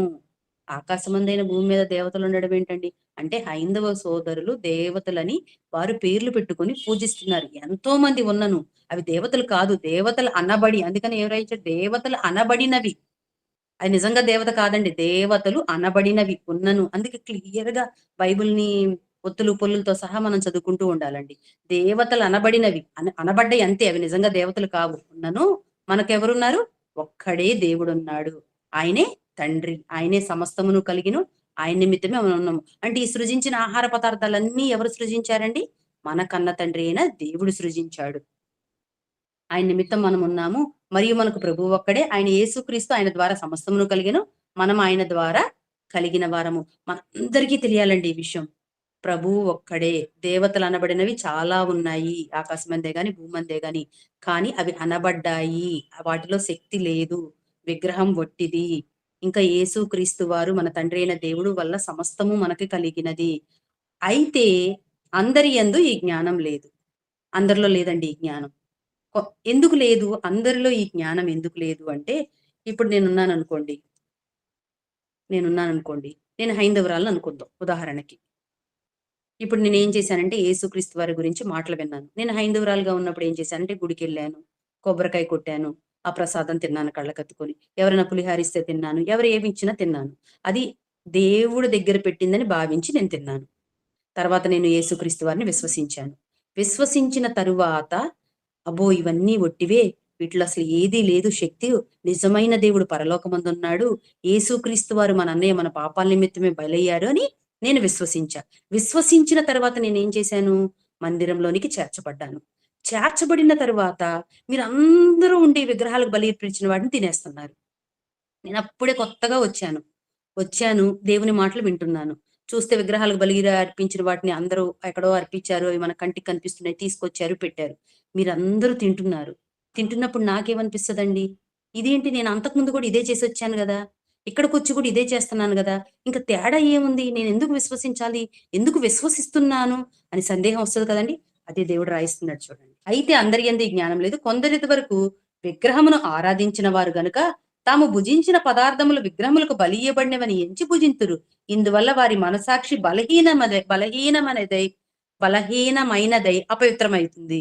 ఆకాశమందైన భూమి మీద దేవతలు ఉండడం ఏంటండి? అంటే హైందవ సోదరులు దేవతలని వారు పేర్లు పెట్టుకొని పూజిస్తున్నారు. ఎంతో మంది ఉన్నను. అవి దేవతలు కాదు, దేవతలు అనబడి. అందుకని ఏం రాయించాడు? దేవతలు అనబడినవి. అది నిజంగా దేవత కాదండి. దేవతలు అనబడినవి ఉన్నను. అందుకే క్లియర్ గా బైబిల్‌ని ఒత్తులు, పొల్లులతో సహా మనం చదువుకుంటూ ఉండాలండి. దేవతలు అనబడినవి. అనబడ్డాయి అంతే. అవి నిజంగా దేవతలు కావు. ఉన్నను మనకెవరున్నారు? ఒక్కడే దేవుడున్నాడు. ఆయనే తండ్రి. ఆయనే సమస్తమును కలిగిను. ఆయన నిమిత్తమే మనం ఉన్నాము. అంటే ఈ సృజించిన ఆహార పదార్థాలన్నీ ఎవరు సృజించారండి? మన కన్న తండ్రి అయిన దేవుడు సృజించాడు. ఆయన నిమిత్తం మనం ఉన్నాము. మరియు మనకు ప్రభువు ఒక్కడే. ఆయన యేసుక్రీస్తు, ఆయన ద్వారా సమస్తమును కలిగెను. మనం ఆయన ద్వారా కలిగిన వారము. మనందరికీ తెలియాలండి ఈ విషయం. ప్రభువు ఒక్కడే. దేవతలు అనబడినవి చాలా ఉన్నాయి. ఆకాశమందే గాని, భూమందే గాని. కానీ అవి అనబడ్డాయి. వాటిలో శక్తి లేదు. విగ్రహం వట్టిది. ఇంకా యేసుక్రీస్తు వారు మన తండ్రి అయిన దేవుడు వల్ల సమస్తము మనకి కలిగినది. అయితే అందరి యందు ఈ జ్ఞానం లేదు. అందరిలో లేదండి ఈ జ్ఞానం. కొ ఎందుకు లేదు? అందరిలో ఈ జ్ఞానం ఎందుకు లేదు అంటే, ఇప్పుడు నేనున్నాననుకోండి. నేను హైందవురాలిని అనుకుందాం ఉదాహరణకి. ఇప్పుడు నేనేం చేశానంటే, యేసుక్రీస్తు వారి గురించి మాటలు విన్నాను. నేను హైందవురాలుగా ఉన్నప్పుడు ఏం చేశానంటే, గుడికెళ్ళాను, కొబ్బరికాయ కొట్టాను, ఆ ప్రసాదం తిన్నాను కళ్ళకద్దుకొని. ఎవరైనా పులిహోర ఇస్తే తిన్నాను, ఎవరు ఏమిచ్చినా తిన్నాను. అది దేవుడి దగ్గర పెట్టిందని భావించి నేను తిన్నాను. తర్వాత నేను యేసుక్రీస్తు వారిని విశ్వసించాను. విశ్వసించిన తరువాత అబ్బో! ఇవన్నీ ఒట్టివే. వీటిలో అసలు ఏదీ లేదు శక్తి. నిజమైన దేవుడు పరలోకమందున్నాడు. యేసుక్రీస్తు వారు మన అన్నయ్య, మన పాపాల నిమిత్తమే బలయ్యారు అని నేను విశ్వసించా. విశ్వసించిన తర్వాత నేనేం చేశాను? మందిరంలోనికి చేర్చబడ్డాను. చేర్చబడిన తరువాత మీరందరూ ఉండి విగ్రహాలకు బలి అర్పించిన వాటిని తినేస్తున్నారు. నేనప్పుడే కొత్తగా వచ్చాను. దేవుని మాటలు వింటున్నాను. చూస్తే విగ్రహాలకు బలిగా అర్పించిన వాటిని అందరూ ఎక్కడో అర్పించారు. అవి మన కంటికి కనిపిస్తున్నాయి. తీసుకొచ్చారు, పెట్టారు. మీరందరూ తింటున్నారు. తింటున్నప్పుడు నాకేమనిపిస్తదండి? ఇదేంటి, నేను అంతకుముందు కూడా ఇదే చేసొచ్చాను గదా! ఇక్కడికొచ్చి కూడా ఇదే చేస్తున్నాను గదా! ఇంక తేడా ఏముంది? నేనెందుకు విశ్వసించాలి? ఎందుకు విశ్వసిస్తున్నాను? అని సందేహం వస్తది కదండీ! అదే దేవుడు రాయిస్తున్నాడు చూడండి. అయితే అందరి యందు ఈ జ్ఞానం లేదు. కొందరిది వరకు విగ్రహమును ఆరాధించిన వారు గనుక తాము భుజించిన పదార్థములు విగ్రహములకు బలియ్యబడినవని ఎంచి భుజింతురు. ఇందువల్ల వారి మనసాక్షి బలహీనమైనదై అపవిత్రమైతుంది.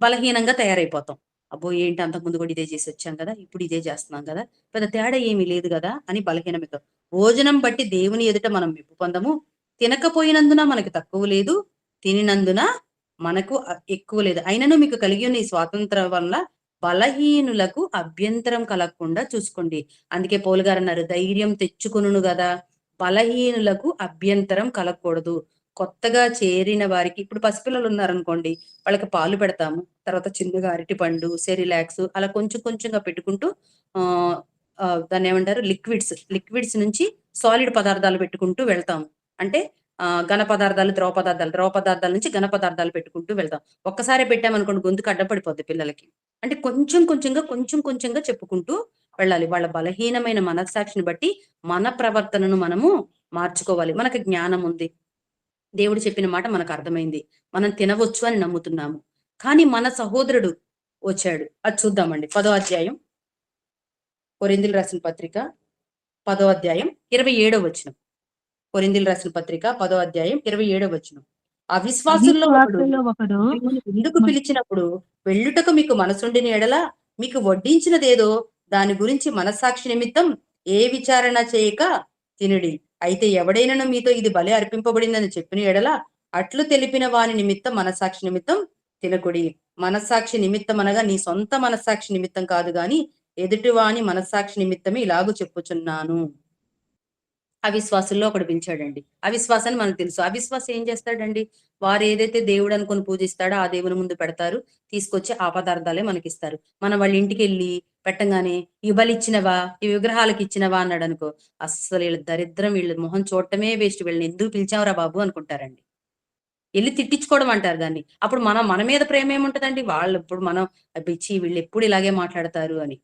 బలహీనంగా తయారైపోతాం. అబ్బో! ఏంటి, అంతకుముందు కూడా ఇదే చేసొచ్చాం గదా! ఇప్పుడు ఇదే చేస్తున్నాం గదా! పెద్ద తేడా ఏమీ లేదు గదా! అని బలహీనమైతాం. భోజనం బట్టి దేవుని ఎదుట మనం మెప్పు పొందము. తినకపోయినందున మనకు తక్కువ లేదు. తినినందున మనకు ఎక్కువ లేదు. అయినను మీకు కలిగి ఉన్న ఈ స్వాతంత్రం వల్ల బలహీనులకు అభ్యంతరం కలగకుండా చూసుకోండి. అందుకే పౌలు గారన్నారు, ధైర్యం తెచ్చుకొనును గదా! బలహీనులకు అభ్యంతరం కలగకూడదు. కొత్తగా చేరిన వారికి, ఇప్పుడు పసిపిల్లలున్నారనుకోండి, వాళ్ళకి పాలు పెడతాము. తర్వాత చిన్నగా అరటిపండు, సెరిలాక్స్ అలా కొంచెం కొంచెంగా పెట్టుకుంటూ ఆహ్, దాన్నేమంటారు, లిక్విడ్స్ నుంచి సాలిడ్ పదార్థాలు పెట్టుకుంటూ వెళ్తాము. అంటే ఘన పదార్థాలు, ద్రవ పదార్థాల నుంచి ఘన పదార్థాలు పెట్టుకుంటూ వెళ్తాం. ఒక్కసారే పెట్టామనుకోండి గొంతుకు అడ్డపడిపోద్ది పిల్లలకి. అంటే కొంచెం కొంచెంగా చెప్పుకుంటూ వెళ్ళాలి. వాళ్ళ బలహీనమైన మనస్సాక్షిని బట్టి మన ప్రవర్తనను మనము మార్చుకోవాలి. మనకు జ్ఞానం ఉంది. దేవుడు చెప్పిన మాట మనకు అర్థమైంది. మనం తినవచ్చు అని నమ్ముతున్నాము. కానీ మన సహోదరుడు వచ్చాడు. అది చూద్దామండి. 10వ అధ్యాయం, కొరింథీయులు రాసిన పత్రిక 10వ అధ్యాయం 27వ వచనం. కొరింథీయులు రాసిన పత్రిక 10వ అధ్యాయం 27వ వచనం. అవిశ్వాసుల్లో ఒకడు అవిశ్వాసుల్లో ఒకడు మిమ్మును విందుకు పిలిచినప్పుడు వెళ్ళుటకు మీకు మనసుండిన ఎడల మీకు వడ్డించినదేదో దాని గురించి మనస్సాక్షి నిమిత్తం ఏ విచారణ చేయక తినుడి. అయితే ఎవడైనను మీతో ఇది బలి అర్పింపబడిందని చెప్పిన ఎడల అట్లు తెలిపిన వాని నిమిత్తం మనస్సాక్షి నిమిత్తం తినకుడి. మనస్సాక్షి నిమిత్తం అనగా నీ సొంత మనస్సాక్షి నిమిత్తం కాదు గాని ఎదుటివాని మనస్సాక్షి నిమిత్తమే ఇలాగూ చెప్పుచున్నాను. అవిశ్వాసుల్లో ఒకడు పిలిచాడండి. అవిశ్వాసాన్ని మనకు తెలుసు. అవిశ్వాసం ఏం చేస్తాడండి? వారు ఏదైతే దేవుడు అనుకుని పూజిస్తాడో ఆ దేవుని ముందు పెడతారు. తీసుకొచ్చి ఆ పదార్థాలే మనకిస్తారు. మనం వాళ్ళ ఇంటికెళ్ళి పెట్టంగానే ఈ బలిచ్చినవా? ఈ విగ్రహాలకు ఇచ్చినవా అన్నాడనుకో, అస్సలు వీళ్ళ దరిద్రం, వీళ్ళ మొహం చూడటమే వేస్ట్. వీళ్ళని ఎందుకు పిలిచావురా బాబు అనుకుంటారండి. ఎళ్లి తిట్టించుకోవడం అంటారు దాన్ని. అప్పుడు మన మీద ప్రేమ ఏముంటదండి? వాళ్ళు ఇప్పుడు మనం అబ్బిచ్చి వీళ్ళు ఎప్పుడు ఇలాగే మాట్లాడతారు అని.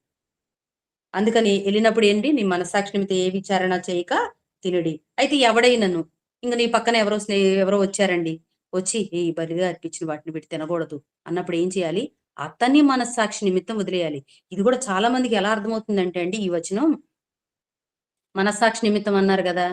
అందుకని ఎళ్ళినప్పుడు ఏంటి? నీ మనస్సాక్షి నిమిత్తం ఏ విచారణ చేయక తినుడి. అయితే ఎవడైనను ఇంక నీ పక్కన ఎవరో వచ్చారండి. వచ్చి ఈ బలిగా అర్పించిన వాటిని వీడు తినకూడదు అన్నప్పుడు ఏం చేయాలి? అతని మనస్సాక్షి నిమిత్తం వదిలేయాలి. ఇది కూడా చాలా మందికి ఎలా అర్థమవుతుందంటే అండి ఈ వచనం, మనస్సాక్షి నిమిత్తం అన్నారు గదా!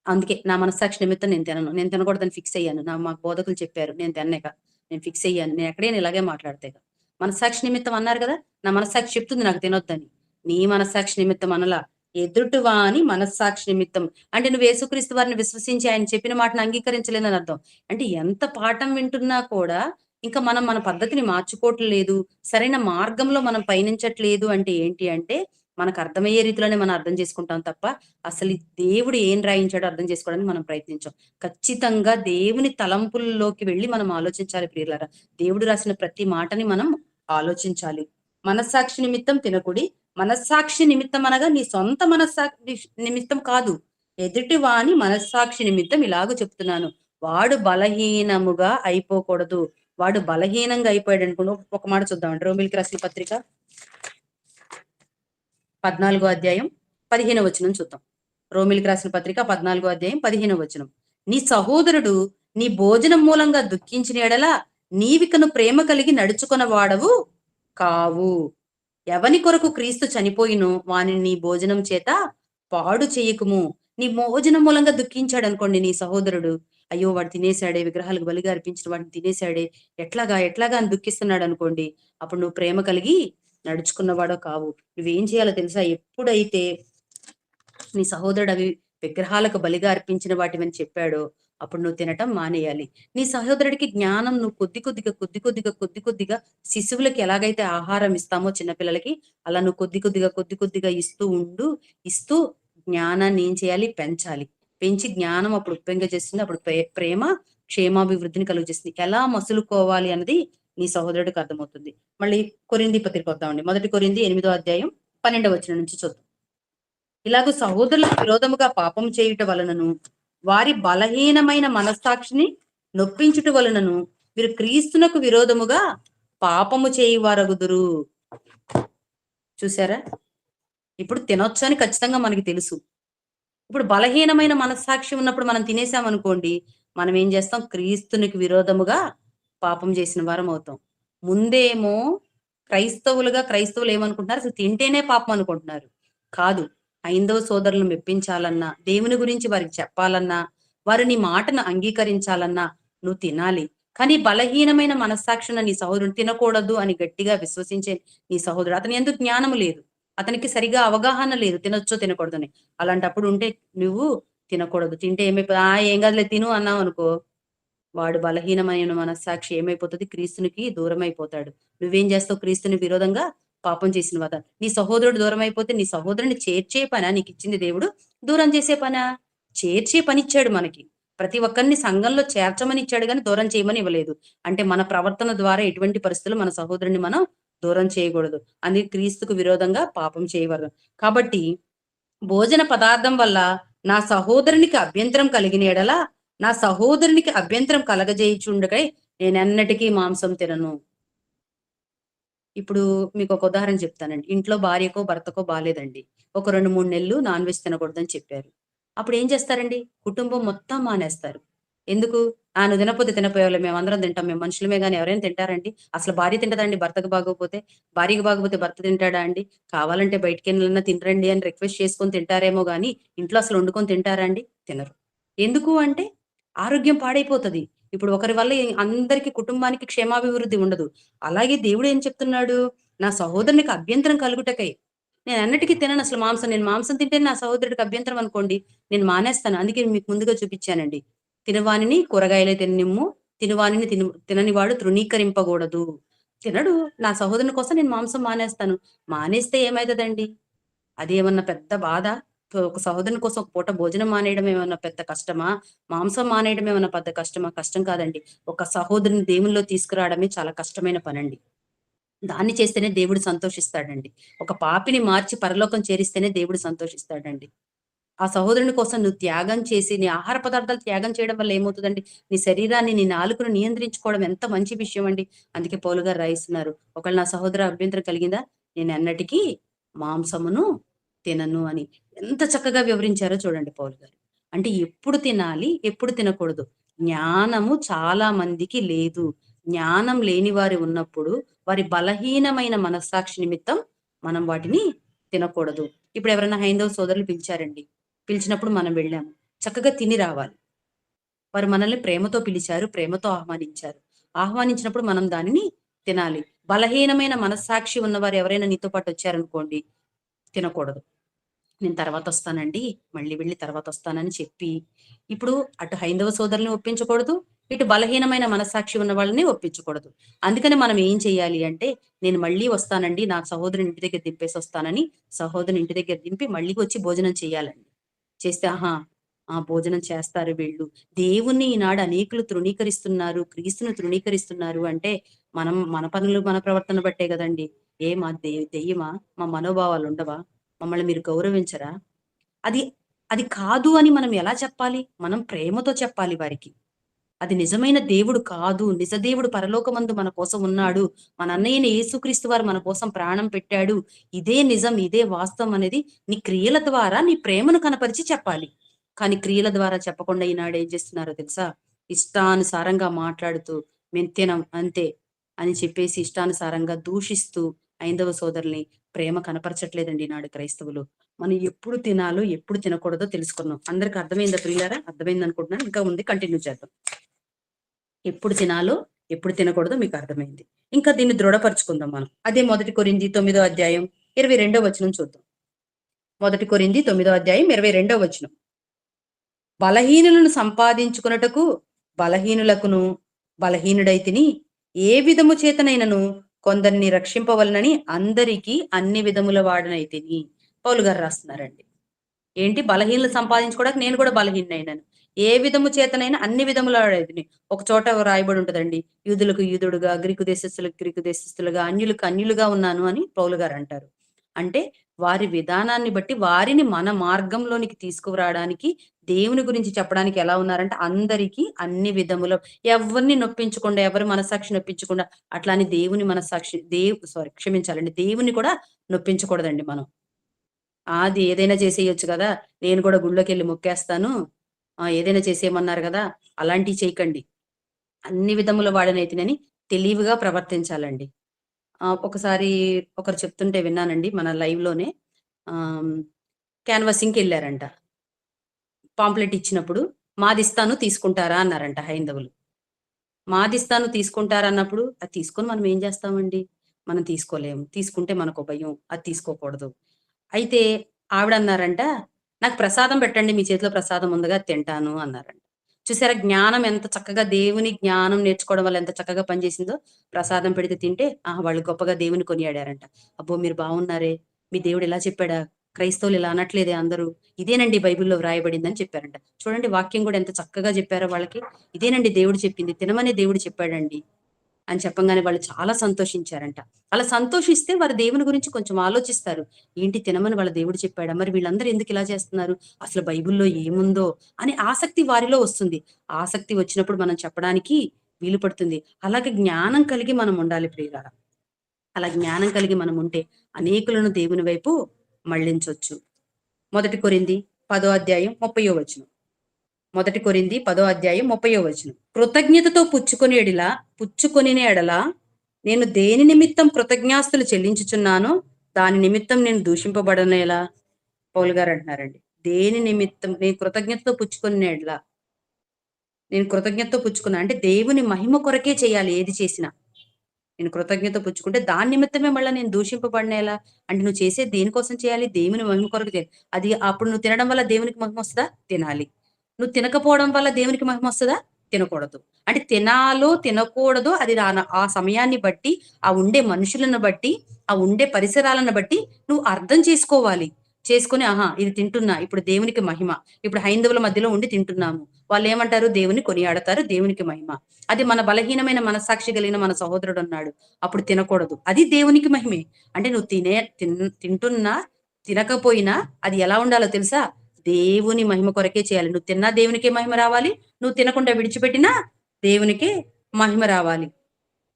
అందుకే నా మనస్సాక్షి నిమిత్తం నేను తినను. నేను తినకూడదని ఫిక్స్ అయ్యాను. మాకు బోధకులు చెప్పారు. నేను తిననిక. నేను ఫిక్స్ అయ్యాను. నేను ఎక్కడైనా ఇలాగే మాట్లాడతా ఇక. మనస్సాక్షి నిమిత్తం అన్నారు గదా! నా మనస్సాక్షి చెప్తుంది నాకు తినొద్దని. నీ మనస్సాక్షి నిమిత్తం అనలా. ఎదుటివాని మనస్సాక్షి నిమిత్తం. అంటే నువ్వు యేసుక్రీస్తు వారిని విశ్వసించి ఆయన చెప్పిన మాటను అంగీకరించలేదని అర్థం. అంటే ఎంత పాఠం వింటున్నా కూడా ఇంకా మనం మన పద్ధతిని మార్చుకోవట్లేదు. సరైన మార్గంలో మనం పయనించట్లేదు అంటే ఏంటి అంటే మనకు అర్థమయ్యే రీతిలోనే మనం అర్థం చేసుకుంటాం తప్ప అసలు ఈ దేవుడు ఏం రాయించాడో అర్థం చేసుకోవడానికి మనం ప్రయత్నించాం. ఖచ్చితంగా దేవుని తలంపుల్లోకి వెళ్లి మనం ఆలోచించాలి ప్రియులారా. దేవుడు రాసిన ప్రతి మాటని మనం ఆలోచించాలి. మనస్సాక్షి నిమిత్తం తినకుడి. మనస్సాక్షి నిమిత్తం అనగా నీ సొంత మనస్సాక్షి నిమిత్తం కాదు. ఎదుటి వాని మనస్సాక్షి నిమిత్తం ఇలాగ చెప్తున్నాను. వాడు బలహీనముగా అయిపోకూడదు. వాడు బలహీనంగా అయిపోయాడు అనుకోండి. ఒక మాట చూద్దామండి. రోమిలికి రాసిన పత్రిక 14 అధ్యాయం 15 వచనం చూద్దాం. రోమిలికి రాసిన పత్రిక 14 అధ్యాయం 15 వచనం. నీ సహోదరుడు నీ భోజనం మూలంగా దుఃఖించిన ఎడల నీవికను ప్రేమ కలిగి నడుచుకున్న వాడవు కావు. ఎవని కొరకు క్రీస్తు చనిపోయినో వానిని నీ భోజనం చేత పాడు చేయకుము. నీ భోజనం మూలంగా దుఃఖించాడు అనుకోండి నీ సహోదరుడు, అయ్యో వాడు తినేశాడే, విగ్రహాలకు బలిగా అర్పించిన వాడిని తినేశాడే, ఎట్లాగా అని దుఃఖిస్తున్నాడు అనుకోండి, అప్పుడు నువ్వు ప్రేమ కలిగి నడుచుకున్నవాడో కావు. నువ్వేం చేయాలో తెలుసా? ఎప్పుడైతే నీ సహోదరుడు అవి విగ్రహాలకు బలిగా అర్పించిన వాటివని చెప్పాడో అప్పుడు నువ్వు తినటం మానేయాలి. నీ సహోదరుడికి జ్ఞానం నువ్వు కొద్ది కొద్దిగా శిశువులకి ఎలాగైతే ఆహారం ఇస్తామో చిన్నపిల్లలకి అలా నువ్వు కొద్ది కొద్దిగా ఇస్తూ జ్ఞానాన్ని ఏం చేయాలి? పెంచాలి. పెంచి జ్ఞానం అప్పుడు ఉప్పొంగజేస్తుంది. అప్పుడు ప్రేమ క్షేమాభివృద్ధిని కలుగజేస్తుంది. ఎలా మసులుకోవాలి అన్నది నీ సహోదరుడికి అర్థమవుతుంది. మళ్ళీ కొరింథీ పత్రిక వద్దామండి. 1 కొరింథీ 8వ అధ్యాయం 12వ వచనం నుంచి చూద్దాం. ఇలాగ సహోదరులకు విరోధముగా పాపం చేయుట వలనను వారి బలహీనమైన మనస్సాక్షిని నొప్పించుట వలనను వీరు క్రీస్తునకు విరోధముగా పాపము చేయువారగుదురు. చూసారా? ఇప్పుడు తినొచ్చు అని ఖచ్చితంగా మనకి తెలుసు. ఇప్పుడు బలహీనమైన మనస్సాక్షి ఉన్నప్పుడు మనం తినేసామనుకోండి, మనం ఏం చేస్తాం? క్రీస్తునికి విరోధముగా పాపం చేసిన వారం అవుతాం. ముందేమో క్రైస్తవులు ఏమనుకుంటున్నారు? అసలు తింటేనే పాపం అనుకుంటున్నారు. కాదు. హైందవ సోదరులను మెప్పించాలన్నా, దేవుని గురించి వారికి చెప్పాలన్నా, వారు నీ మాటను అంగీకరించాలన్నా నువ్వు తినాలి. కానీ బలహీనమైన మనస్సాక్షి ఉన్న నీ సహోదరుడు తినకూడదు అని గట్టిగా విశ్వసించే నీ సహోదరుడు, అతని ఎందుకు జ్ఞానం లేదు, అతనికి సరిగా అవగాహన లేదు తినొచ్చో తినకూడదని. అలాంటప్పుడు ఉంటే నువ్వు తినకూడదు. తింటే ఏం కాదులే తిను అన్నావు అనుకో, వాడు బలహీనమైన మనస్సాక్షి ఏమైపోతుంది? క్రీస్తునికి దూరం అయిపోతాడు. నువ్వేం చేస్తావు? క్రీస్తుని విరోధంగా పాపం చేసిన వాద. నీ సహోదరుడు దూరం అయిపోతే నీ సహోదరుని చేర్చే పనా నీకు ఇచ్చింది దేవుడు? దూరం చేసే పనా? చేర్చే పనిచ్చాడు మనకి. ప్రతి ఒక్కరిని సంఘంలో చేర్చమని ఇచ్చాడు కానీ దూరం చేయమని ఇవ్వలేదు. అంటే మన ప్రవర్తన ద్వారా ఎటువంటి పరిస్థితులు మన సహోదరుని మనం దూరం చేయకూడదు. అందుకే క్రీస్తుకు విరోధంగా పాపం చేయవద్దు. కాబట్టి భోజన పదార్థం వల్ల నా సహోదరునికి అభ్యంతరం కలిగిన ఎడల నా సహోదరునికి అభ్యంతరం కలగజేయుచుండకై నేనెన్నటికీ మాంసం తినను. ఇప్పుడు మీకు ఒక ఉదాహరణ చెప్తానండి. ఇంట్లో భార్యకో భర్తకో బాలేదండి. ఒక 2-3 నెలలు నాన్ వెజ్ తినకూడదని చెప్పారు. అప్పుడు ఏం చేస్తారండి? కుటుంబం మొత్తం మానేస్తారు. ఎందుకు? నువ్వు తినకపోతే తినపోయేవాళ్ళం, మేమందరం తింటాం, మేము మనుషులమే గాని ఎవరైనా తింటారండి? అసలు భార్య తింటదండి భర్తకు బాగోకపోతే? భార్యకి బాగోకపోతే భర్త తింటాడా అండి? కావాలంటే బయటికెళ్ళినా తినరండి అని రిక్వెస్ట్ చేసుకొని తింటారేమో గాని ఇంట్లో అసలు వండుకొని తింటారా అండి? తినరు. ఎందుకు అంటే ఆరోగ్యం పాడైపోతది. ఇప్పుడు ఒకరి వల్ల అందరికి కుటుంబానికి క్షేమాభివృద్ధి ఉండదు. అలాగే దేవుడు ఏం చెప్తున్నాడు? నా సహోదరునికి అభ్యంతరం కలుగుటకై నేను అన్నిటికీ తినను అసలు మాంసం. నేను మాంసం తింటే నా సహోదరుడికి అభ్యంతరం అనుకోండి, నేను మానేస్తాను. అందుకే మీకు ముందుగా చూపించానండి. తినవానిని కూరగాయలే తిననిమ్ము, తిననివాడు తృణీకరింపకూడదు. తినడు. నా సహోదరుని కోసం నేను మాంసం మానేస్తాను. మానేస్తే ఏమైతదండి? అదేమన్నా పెద్ద బాధ? ఒక సహోదరుని కోసం ఒక పూట భోజనం మానేయడం ఏమన్నా పెద్ద కష్టమా? మాంసం మానేయడం ఏమన్నా పెద్ద కష్టమా? కష్టం కాదండి. ఒక సహోదరుని దేవునిలో తీసుకురావడమే చాలా కష్టమైన పనండి. దాన్ని చేస్తేనే దేవుడు సంతోషిస్తాడండి. ఒక పాపిని మార్చి పరలోకం చేరిస్తేనే దేవుడు సంతోషిస్తాడండి. ఆ సహోదరుని కోసం నువ్వు త్యాగం చేసి, నీ ఆహార పదార్థాలు త్యాగం చేయడం వల్ల ఏమవుతదండి? నీ శరీరాన్ని, నీ నాలుకను నియంత్రించుకోవడం ఎంత మంచి విషయం అండి. అందుకే పౌలు గారు రాయిస్తున్నారు. ఒకవేళ నా సహోదర అభ్యంతరం కలిగిందా? నేనెన్నటికీ మాంసమును తినను అని. ఎంత చక్కగా వివరించారో చూడండి పౌలు గారు. అంటే ఎప్పుడు తినాలి? ఎప్పుడు తినకూడదు? జ్ఞానము చాలా మందికి లేదు. జ్ఞానం లేని వారు ఉన్నప్పుడు, వారి బలహీనమైన మనస్సాక్షి నిమిత్తం మనం వాటిని తినకూడదు. ఇప్పుడు ఎవరైనా హైందవ సోదరులు పిలిచారండి. పిలిచినప్పుడు మనం వెళ్ళాము. చక్కగా తిని రావాలి. వారు మనల్ని ప్రేమతో పిలిచారు. ప్రేమతో ఆహ్వానించారు. ఆహ్వానించినప్పుడు మనం దానిని తినాలి. బలహీనమైన మనస్సాక్షి ఉన్నవారు ఎవరైనా నీతో పాటు వచ్చారనుకోండి, తినకూడదు. నేను తర్వాతొస్తానండి. మళ్ళీ వెళ్లి తర్వాతొస్తానని చెప్పి, ఇప్పుడు అటు హైందవ సోదరుల్ని ఒప్పించకూడదు. ఇటు బలహీనమైన మనస్సాక్షి ఉన్న వాళ్ళని ఒప్పించకూడదు. అందుకని మనం ఏం చేయాలి అంటే, నేను మళ్ళీ వస్తానండి. నా సహోదరుని ఇంటి దగ్గర దింపేసొస్తానని, సహోదరుని ఇంటి దగ్గర దింపి మళ్ళీ వచ్చి భోజనం చేయాలండి. చేస్తే ఆహా! ఆ! భోజనం చేస్తారు వీళ్ళు. దేవుణ్ణి ఈనాడు అనేకులు తృణీకరిస్తున్నారు. క్రీస్తును తృణీకరిస్తున్నారు అంటే, మన పనులు, మన ప్రవర్తన బట్టే గదండీ! ఏ మా దెయ్యమా? మా మనోభావాలుండవా? మమ్మల్ని మీరు గౌరవించరా? అది అది కాదు అని మనం ఎలా చెప్పాలి? మనం ప్రేమతో చెప్పాలి వారికి. అది నిజమైన దేవుడు కాదు. నిజ దేవుడు పరలోకమందు మన కోసం ఉన్నాడు. మన అన్నయ్యని యేసుక్రీస్తు వారు మన కోసం ప్రాణం పెట్టాడు. ఇదే నిజం. ఇదే వాస్తవం అనేది నీ క్రియల ద్వారా నీ ప్రేమను కనపరిచి చెప్పాలి. కానీ క్రియల ద్వారా చెప్పకుండా ఈనాడు ఏం చేస్తున్నారో తెలుసా? ఇష్టానుసారంగా మాట్లాడుతూ మేము తినం అంతే అని చెప్పేసి ఇష్టానుసారంగా దూషిస్తూ హైందవ సోదరుల్ని ప్రేమ కనపరచట్లేదండి ఈనాడు క్రైస్తవులు. మనం ఎప్పుడు తినాలో, ఎప్పుడు తినకూడదో తెలుసుకున్నాం. అందరికి అర్థమైందా ప్రియులారా? అర్థమైందనుకుంటున్నాను. ఇంకా ఉంది కంటిన్యూ చేద్దాం. ఎప్పుడు తినాలో, ఎప్పుడు తినకూడదో మీకు అర్థమైంది. ఇంకా దీన్ని దృఢపరుచుకుందాం మనం. అదే 1 కొరింథీ 9 అధ్యాయం 22 వచనం చూద్దాం. 1 కొరింథీ 9 అధ్యాయం 22 వచనం. బలహీనులను సంపాదించుకొనుటకు బలహీనులకును బలహీనుడైతిని, ఏ విధము చేతనైనను కొందరిని రక్షింపవలనని అందరికీ అన్ని విధముల వాడనైతిని. పౌలు గారు రాస్తున్నారండి. ఏంటి బలహీనలు సంపాదించుకోవడానికి నేను కూడా బలహీనైనాను. ఏ విధము చేతనైనా అన్ని విధముల వాడైతిని. ఒక చోట రాయబడి ఉంటదండి. యూదులకు యూదుడుగా, గ్రీకు దేశస్థులకు గ్రీకు దేశస్థులుగా, అన్యులకు అన్యులుగా ఉన్నాను అని పౌలు గారు అంటారు. అంటే వారి విధానాన్ని బట్టి వారిని మన మార్గంలోనికి తీసుకురావడానికి, దేవుని గురించి చెప్పడానికి ఎలా ఉన్నారంటే అందరికీ అన్ని విధముల ఎవరిని నొప్పించకుండా, ఎవరి మనస్సాక్షి నొప్పించకుండా అట్లా అని దేవుని మనస్సాక్షి క్షమించాలండి. దేవుని కూడా నొప్పించకూడదండి మనం. అది ఏదైనా చేసేయొచ్చు గదా! నేను కూడా గుడిలోకెళ్ళి మొక్కేస్తాను. ఏదైనా చేసేయమన్నారు గదా! అలాంటియి చేయకండి. అన్ని విధముల వాడనైతినని తెలివిగా ప్రవర్తించాలండి. ఒకసారి ఒకరు చెప్తుంటే విన్నానండి మన లైవ్‌లోనే. ఆహ్, క్యాన్వాసింగ్‌కెళ్లారంట. పాంప్లెట్ ఇచ్చినప్పుడు మాదిస్తాను తీసుకుంటారా అన్నారంట హైందవులు. మాదిస్తాను తీసుకుంటారన్నప్పుడు అది తీసుకొని మనం ఏం చేస్తామండి? మనం తీసుకోలేము. తీసుకుంటే మనకో భయం. అది తీసుకోకూడదు. అయితే ఆవిడన్నారంట, "నాకు ప్రసాదం పెట్టండి. మీ చేతిలో ప్రసాదం ఉందిగా అది తింటాను" అన్నారంట. చూసారా జ్ఞానం ఎంత చక్కగా దేవుని జ్ఞానం నేర్చుకోవడం వల్ల ఎంత చక్కగా పనిచేసిందో. ప్రసాదం పెడితే తింటే ఆహా! వాళ్ళు గొప్పగా దేవుని కొనియాడారంట. "అబ్బో! మీరు బావున్నారే! మీ దేవుడు ఇలా చెప్పాడా? క్రైస్తవులు ఇలా అనట్లేదే అందరూ. ఇదేనండి బైబిల్‌లో వ్రాయబడిందని" చెప్పారంట. చూడండి వాక్యం గూడా ఎంత చక్కగా చెప్పారో వాళ్ళకి. ఇదేనండి దేవుడు చెప్పింది. తినమనే దేవుడు చెప్పాడండి అని చెప్పంగానే వాళ్ళు చాలా సంతోషించారంట. అలా సంతోషిస్తే వారు దేవుని గురించి కొంచెం ఆలోచిస్తారు. ఏంటి తినమని వాళ్ళ దేవుడు చెప్పాడా? మరి వీళ్ళందరూ ఎందుకు ఇలా చేస్తున్నారు? అసలు బైబిల్‌లో ఏముందో అని ఆసక్తి వారిలో వస్తుంది. ఆసక్తి వచ్చినప్పుడు మనం చెప్పడానికి వీలు పడుతుంది. అలాగే జ్ఞానం కలిగి మనం ఉండాలి ప్రియులారా. అలా జ్ఞానం కలిగి మనం ఉంటే అనేకులను దేవుని వైపు మళ్లించొచ్చు. 1 కొరింథీ 10 అధ్యాయం 30 వచనం. 1 కొరింథీ 10 అధ్యాయం 30 వచనం. కృతజ్ఞతతో పుచ్చుకొనిన ఎడల నేను దేని నిమిత్తం కృతజ్ఞాస్తులు చెల్లించుచున్నానో దాని నిమిత్తం నేను దూషింపబడనేలా పౌలు గారు అంటున్నారండి. దేని నిమిత్తం నేను కృతజ్ఞతతో పుచ్చుకొనిన ఎడల నేను కృతజ్ఞతతో పుచ్చుకున్నా అంటే దేవుని మహిమ కొరకే చేయాలి ఏది చేసినా. నేను కృతజ్ఞత పుచ్చుకుంటే దాని నిమిత్తమే మళ్ళా నేను దూషింపబడినేలా? అంటే నువ్వు చేసేది దేనికోసం చేయాలి? దేవుని మహిమ కొరకు చేయాలి. అది అప్పుడు నువ్వు తినడం వల్ల దేవునికి మహిమొస్తదా? తినాలి. నువ్వు తినకపోవడం వల్ల దేవునికి మహిమొస్తదా? తినకూడదు. అంటే తినాలో తినకూడదో అది ఆ సమయాన్ని బట్టి, ఆ ఉండే మనుషులను బట్టి, ఆ ఉండే పరిసరాలను బట్టి నువ్వు అర్థం చేసుకోవాలి. చేసుకొని ఆహా! ఇది తింటున్నా. ఇప్పుడు దేవునికి మహిమ. ఇప్పుడు హైందవుల మధ్యలో ఉండి తింటున్నాము. వాళ్ళేమంటారు? దేవుని కొనియాడతారు. దేవునికి మహిమ. అది మన బలహీనమైన మనస్సాక్షి కలిగిన మన సహోదరుడున్నాడు. అప్పుడు తినకూడదు. అది దేవునికి మహిమే. అంటే నువ్వు తింటున్నా, తినకపోయినా అది ఎలా ఉండాలో తెలుసా? దేవుని మహిమ కొరకే చేయాలి. నువ్వు తిన్నా దేవునికే మహిమ రావాలి. నువ్వు తినకుండా విడిచిపెట్టినా దేవునికే మహిమ రావాలి.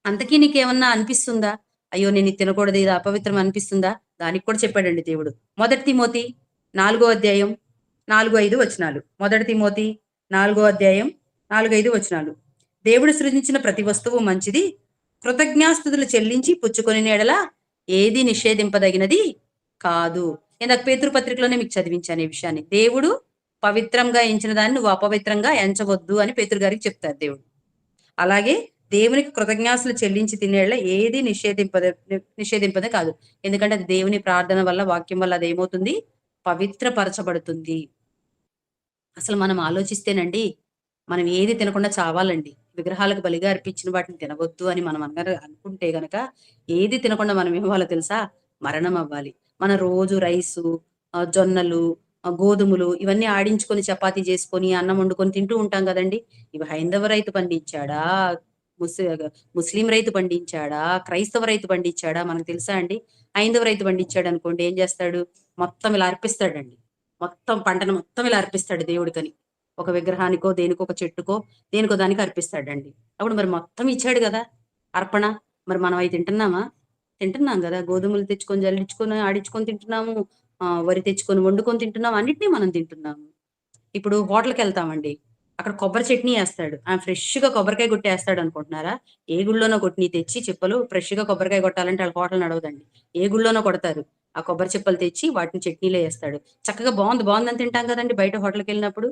అంతకీ నీకేమన్నా అనిపిస్తుందా? అయ్యో! నేనిది తినకూడదు, ఇది అపవిత్రం అనిపిస్తుందా? దానికి కూడా చెప్పాడండి దేవుడు. మొదటి తిమోతి 4 అధ్యాయం 4, 5 వచనాలు. మొదటి తిమోతి 4 అధ్యాయం 4, 5 వచనాలు. దేవుడు సృజించిన ప్రతి వస్తువు మంచిది. కృతజ్ఞాస్తుతులు చెల్లించి పుచ్చుకొనిన ఎడల ఏది నిషేధింపదగినది కాదు. ఇందాక పేతురు పత్రికలోనే మీకు చదివించాను ఈ విషయాన్ని. దేవుడు పవిత్రంగా ఎంచిన దాన్ని నువ్వు అపవిత్రంగా ఎంచవద్దు అని పేతురు గారికి చెప్తారు దేవుడు. అలాగే దేవునికి కృతజ్ఞాస్తులు చెల్లించి తినేళ్ళ ఏది నిషేధింపదే కాదు. ఎందుకంటే అది దేవుని ప్రార్థన వల్ల, వాక్యం వల్ల అదేమవుతుంది? పవిత్రపరచబడుతుంది. అసలు మనం ఆలోచిస్తేనండి, మనం ఏది తినకుండా చావాలండి. విగ్రహాలకు బలిగా అర్పించిన వాటిని తినవద్దు అని మనం అందరూ అనుకుంటే గనక, ఏది తినకుండా మనం ఏమవ్వాలో తెలుసా? మరణం అవ్వాలి. మన రోజు రైసు, జొన్నలు, గోధుమలు ఇవన్నీ ఆడించుకొని చపాతీ చేసుకొని, అన్నం వండుకొని తింటూ ఉంటాం గదండీ! ఇవి హైందవ రైతు పండించాడా? ముస్ ముస్లిం రైతు పండించాడా? క్రైస్తవ రైతు పండించాడా? మనకు తెలుసా అండి? హైందవ రైతు పండించాడనుకోండి ఏం జేస్తాడు? మొత్తం ఇలా అర్పిస్తాడండి. మొత్తం పంటను మొత్తం ఇలా అర్పిస్తాడు దేవుడికని. ఒక విగ్రహానికో, దేనికో, ఒక చెట్టుకో, దేనికో దానికి అర్పిస్తాడండి. అప్పుడు మరి మొత్తం ఇచ్చాడు గదా! అర్పణ. మరి మనం అయి తింటున్నామా? తింటున్నాం గదా! గోధుమలు తెచ్చుకొని, జల్లించుకొని, ఆడించుకొని తింటున్నాము. వరి తెచ్చుకొని వండుకొని తింటున్నాం. అన్నిటిని మనం తింటున్నాము. ఇప్పుడు హోటల్‌కెళ్తామండి. అక్కడ కొబ్బరి చట్నీ ఏస్తాడు. ఫ్రెష్‌గా కొబ్బరికాయ కొట్టేస్తాడనుకుంటున్నారా? ఏ గుళ్ళోనో కొట్టినయి తెచ్చి చిప్పలు ఫ్రెష్‌గా కొబ్బరికాయ కొట్టాలంటే ఆళ్ళ హోటల్ నడవదండి. ఏ గుళ్ళోనో కొడతారు. ఆ కొబ్బరి చిప్పలు తెచ్చి వాటిని చట్నీలో ఏస్తాడు. చక్కగా బావుంది, బావుందని తింటాం గదండీ బయట హోటల్‌కెళ్ళినప్పుడు.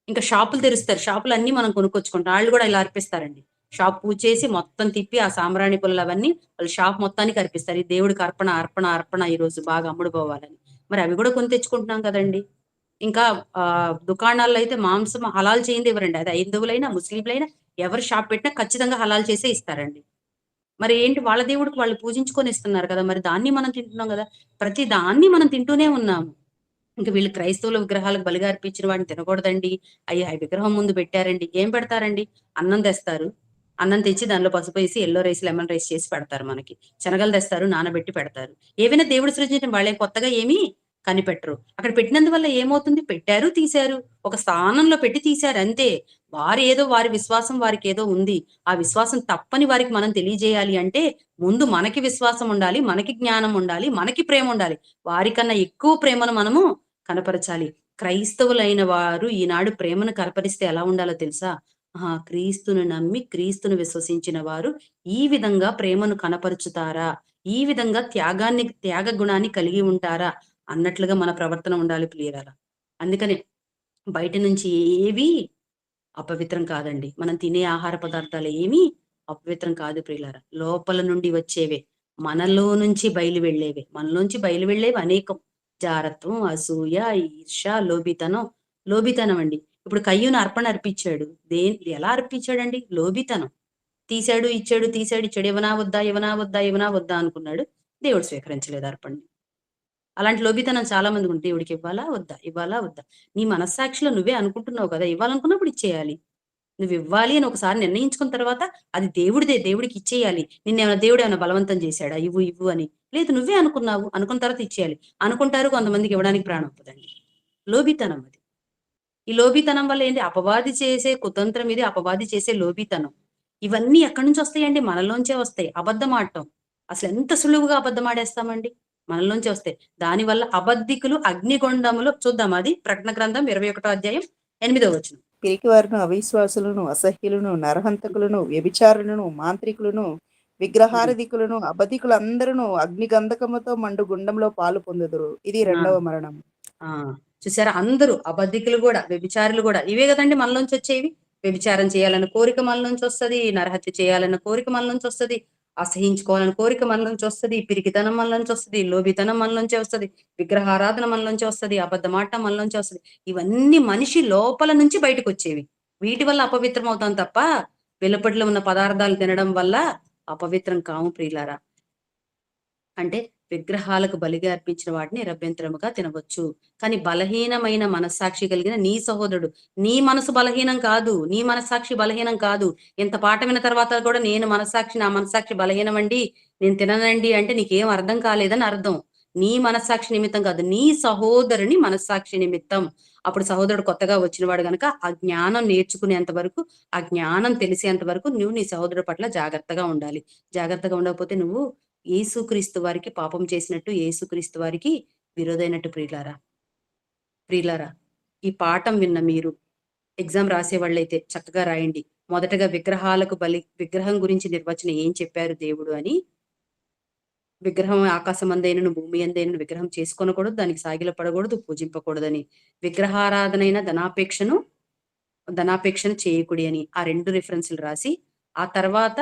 ఇంకా షాపులు తెరుస్తారు. షాపులన్నీ మనం కొనుక్కొచ్చుకుంటాం. ఆళ్ళు గూడా ఇలా అర్పిస్తారండి. షాప్ పూజ చేసి మొత్తం తిప్పి ఆ సాంబ్రాణి పుల్లలవన్నీ వాళ్ళు షాప్ మొత్తానికి అర్పిస్తారు. ఈ దేవుడికి అర్పణ, అర్పణ, అర్పణ ఈరోజు బాగా అమ్ముడు పోవాలని. మరి అవి గూడా కొని తెచ్చుకుంటున్నాం కదండీ! ఇంకా దుకాణాల్లో అయితే మాంసం హలాల్ చేయంది ఇవ్వరండి. అది హైందువులైనా, ముస్లింలైనా ఎవరు షాప్ పెట్టినా ఖచ్చితంగా హలాల్ చేసే ఇస్తారండి. మరి ఏంటి వాళ్ళ దేవుడికి వాళ్ళు పూజించుకొని ఇస్తున్నారు కదా! మరి దాన్ని మనం తింటున్నాం గదా! ప్రతి దాన్ని మనం తింటూనే ఉన్నాము. ఇంక వీళ్ళు క్రైస్తవుల విగ్రహాలకు బలిగా అర్పించిన వాటిని తినకూడదండి. ఆ విగ్రహం ముందు పెట్టారండి. ఏం పెడతారండి? అన్నం తెస్తారు. అన్నం తెచ్చి దానిలో పసుపేసి, యెల్లో రైస్, లెమన్ రైస్ చేసి పెడతారు మనకి. శనగలు తెస్తారు, నానబెట్టి పెడతారు. ఏవైనా దేవుడు సృజించిన వాళ్ళేం కొత్తగా ఏమీ కనిపెట్టరు. అక్కడ పెట్టినందువల్ల ఏమవుతుంది? పెట్టారు, తీశారు. ఒక స్థానంలో పెట్టి తీశారు అంతే. వారేదో వారి విశ్వాసం వారికేదో ఉంది. ఆ విశ్వాసం తప్పని వారికి మనం తెలియజేయాలి అంటే, ముందు మనకి విశ్వాసం ఉండాలి, మనకి జ్ఞానం ఉండాలి, మనకి ప్రేముండాలి. వారికన్నా ఎక్కువ ప్రేమను మనము కనపరచాలి. క్రైస్తవులైన వారు ఈనాడు ప్రేమను కనపరిస్తే ఎలా ఉండాలో తెలుసా? ఆహా! క్రీస్తును నమ్మి, క్రీస్తును విశ్వసించిన వారు ఈ విధంగా ప్రేమను కనపరుచుతారా? ఈ విధంగా త్యాగ గుణాన్ని కలిగి ఉంటారా? అన్నట్లుగా మన ప్రవర్తన ఉండాలి ప్రియులారా. అందుకనే బయట నుంచి ఏవి అపవిత్రం కాదండి. మనం తినే ఆహార పదార్థాలు ఏమీ అపవిత్రం కాదు ప్రియులారా. లోపల నుండి వచ్చేవే. మనలో నుంచి బయలు వెళ్ళేవే. మనలోంచి బయలు వెళ్ళేవి అనేకం. జారత్వం, అసూయ, ఈర్ష్య, లోభితనం. లోభితనం అండి. ఇప్పుడు కయ్యూను అర్పణ అర్పించాడు. ఎలా అర్పించాడండి? లోభితనం. తీశాడు, ఇచ్చాడు, తీశాడు, ఇచ్చాడు. ఇవ్వనా వద్దా? ఇవ్వనా వద్దా? ఇవ్వనా వద్దా? అనుకున్నాడు. దేవుడు స్వీకరించలేదు అర్పణని. అలాంటి లోభితనం చాలా మందికుంది. దేవుడికి ఇవ్వాలా? వద్దా? ఇవ్వాలా? వద్దా? నీ మనస్సాక్షిలో నువ్వే అనుకుంటున్నావు కదా! ఇవ్వాలనుకున్నప్పుడు ఇచ్చేయాలి. నువ్వివ్వాలి అని ఒకసారి నిర్ణయించుకున్న తర్వాత అది దేవుడిదే. దేవుడికిచ్చేయాలి. దేవుడేమన్నా బలవంతం చేశాడా? ఇవ్వు, ఇవ్వు అని. లేదు నువ్వే అనుకున్నావు. అనుకున్న తర్వాత ఇచ్చేయాలి. అనుకుంటారు కొంతమందికి ఇవ్వడానికి ప్రాణం ఒప్పదండి. లోభితనం అది. ఈ లోభితనం వల్ల ఏంటి? అపవాది చేసే కుతంత్రం ఇది. అపవాది చేసే లోభితనం. ఇవన్నీ ఎక్కడి నుంచొస్తాయండి? మనలోంచే వస్తాయి. అబద్ధమాడటం. అసలెంత సులువుగా అబద్ధమాడేస్తామండి? మనలోంచే వస్తాయి. దానివల్ల అబద్ధికులు అగ్నిగుండములో చూద్దామా అది? ప్రకటన గ్రంథం 21 అధ్యాయం 8వ వచనం. పిరికివారును, అవిశ్వాసులను, అసహ్యులను, నరహంతకులను, వ్యభిచారులను, మాంత్రికులను, విగ్రహారాధికులను, అబద్ధికులందరూ అగ్నిగంధకముతో మండు గుండంలో పాలు పొందుదురు. ఇది ఆ! రెండవ మరణం. ఆ! చూసారా? అందరూ అబద్ధికులు గూడా, వ్యభిచారులు గూడా ఇవే గదండీ మనలోంచొచ్చేవి. వ్యభిచారం చేయాలన్న కోరిక మనలోంచొస్తది. నరహత్య చేయాలన్న కోరిక మనలోంచొస్తది. అసహించుకోవాలన్న కోరిక మనలోంచొస్తది. పిరికితనం మనలోంచొస్తది. లోభితనం మనలోంచే వస్తది. విగ్రహారాధన మనలోంచే వస్తది. అబద్ధమాటం మనలోంచే వస్తది. ఇవన్నీ మనిషి లోపల నుంచి బయటకొచ్చేవి. వీటి వల్ల అపవిత్రం అవుతాం తప్ప వెలుపట్లో ఉన్న పదార్థాలు తినడం వల్ల అపవిత్రం కాము ప్రియులారా. అంటే విగ్రహాలకు బలిగా అర్పించిన వాటిని నిరభ్యంతరముగా తినవచ్చు. కానీ బలహీనమైన మనస్సాక్షి కలిగిన నీ సహోదరుడు, నీ మనసు బలహీనం కాదు, నీ మనస్సాక్షి బలహీనం కాదు. ఇంత పాట విన్న తర్వాత కూడా నా మనస్సాక్షి బలహీనమండి, నేను తిననండి అంటే నీకేం అర్థం కాలేదని అర్థం. నీ మనస్సాక్షి నిమిత్తం కాదు, నీ సహోదరుని మనస్సాక్షి నిమిత్తం. అప్పుడు సహోదరుడు కొత్తగా వచ్చినవాడు గనక ఆ జ్ఞానం నేర్చుకునేంత వరకు, ఆ జ్ఞానం తెలిసేంత వరకు నువ్వు నీ సహోదరుడి పట్ల జాగ్రత్తగా ఉండాలి. జాగ్రత్తగా ఉండకపోతే నువ్వు యేసుక్రీస్తు వారికి పాపం చేసినట్టు, యేసుక్రీస్తు వారికి విరోధైనట్టు ప్రియులారా. ప్రియులారా, ఈ పాఠం విన్న మీరు ఎగ్జామ్ రాసేవాళ్ళైతే చక్కగా రాయండి. మొదటగా విగ్రహం గురించి నిర్వచనం ఏం చెప్పారు దేవుడు అని. విగ్రహం ఆకాశమందైనను భూమి అందైనను విగ్రహం చేసుకొనకూడదు, దానికి సాగిలపడకూడదు, పూజింపకూడదని. విగ్రహారాధనైన ధనాపేక్షను చేయకుడి అని ఆ 2 రిఫరెన్సులు రాసి, ఆ తర్వాత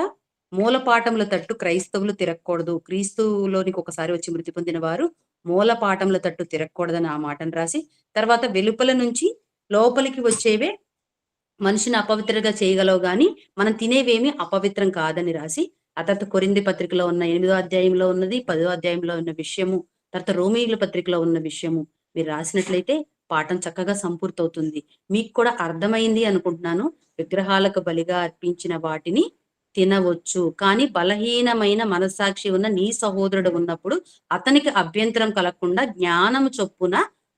మూలపాఠముల తట్టు క్రైస్తవులు తిరగకూడదు, క్రీస్తులోనికి ఒకసారి వచ్చి మృతి పొందిన వారు మూలపాఠముల తట్టు తిరగకూడదని ఆ మాటను రాసి, తర్వాత వెలుపల నుంచి లోపలికి వచ్చేవే మనిషిని అపవిత్రంగా చేయగలవు గాని మనం తినేవేమి అపవిత్రం కాదని రాసి, ఆ తర్వాత కొరింథీ పత్రికలో ఉన్న 8వ అధ్యాయంలో ఉన్నది, 10వ అధ్యాయంలో ఉన్న విషయము, తర్వాత రోమీయుల పత్రికలో ఉన్న విషయము మీరు రాసినట్లయితే పాఠం చక్కగా సంపూర్తవుతుంది. మీకు కూడా అర్థమైంది అనుకుంటున్నాను. విగ్రహాలకు బలిగా అర్పించిన వాటిని తినవచ్చు. కానీ బలహీనమైన మనస్సాక్షి ఉన్న నీ సహోదరుడు ఉన్నప్పుడు అతనికి అభ్యంతరం కలగకుండా జ్ఞానము చొప్పున,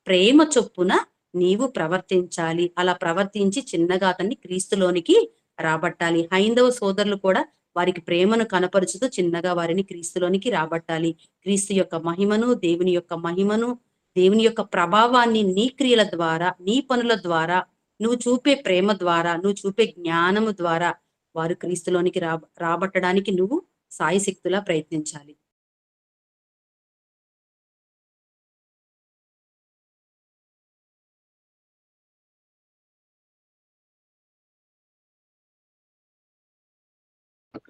ప్రేమ చొప్పున నీవు ప్రవర్తించాలి. అలా ప్రవర్తించి చిన్నగా అతన్ని క్రీస్తులోనికి రాబట్టాలి. హైందవ సోదరులు కూడా వారికి ప్రేమను కనపరుచుతూ చిన్నగా వారిని క్రీస్తులోనికి రాబట్టాలి. క్రీస్తు యొక్క మహిమను, దేవుని యొక్క ప్రభావాన్ని నీ క్రియల ద్వారా, నీ పనుల ద్వారా, నువ్వు చూపే ప్రేమ ద్వారా, నువ్వు చూపే జ్ఞానము ద్వారా వారు క్రీస్తులోనికి రాబట్టడానికి నువ్వు సాయశక్తులా ప్రయత్నించాలి.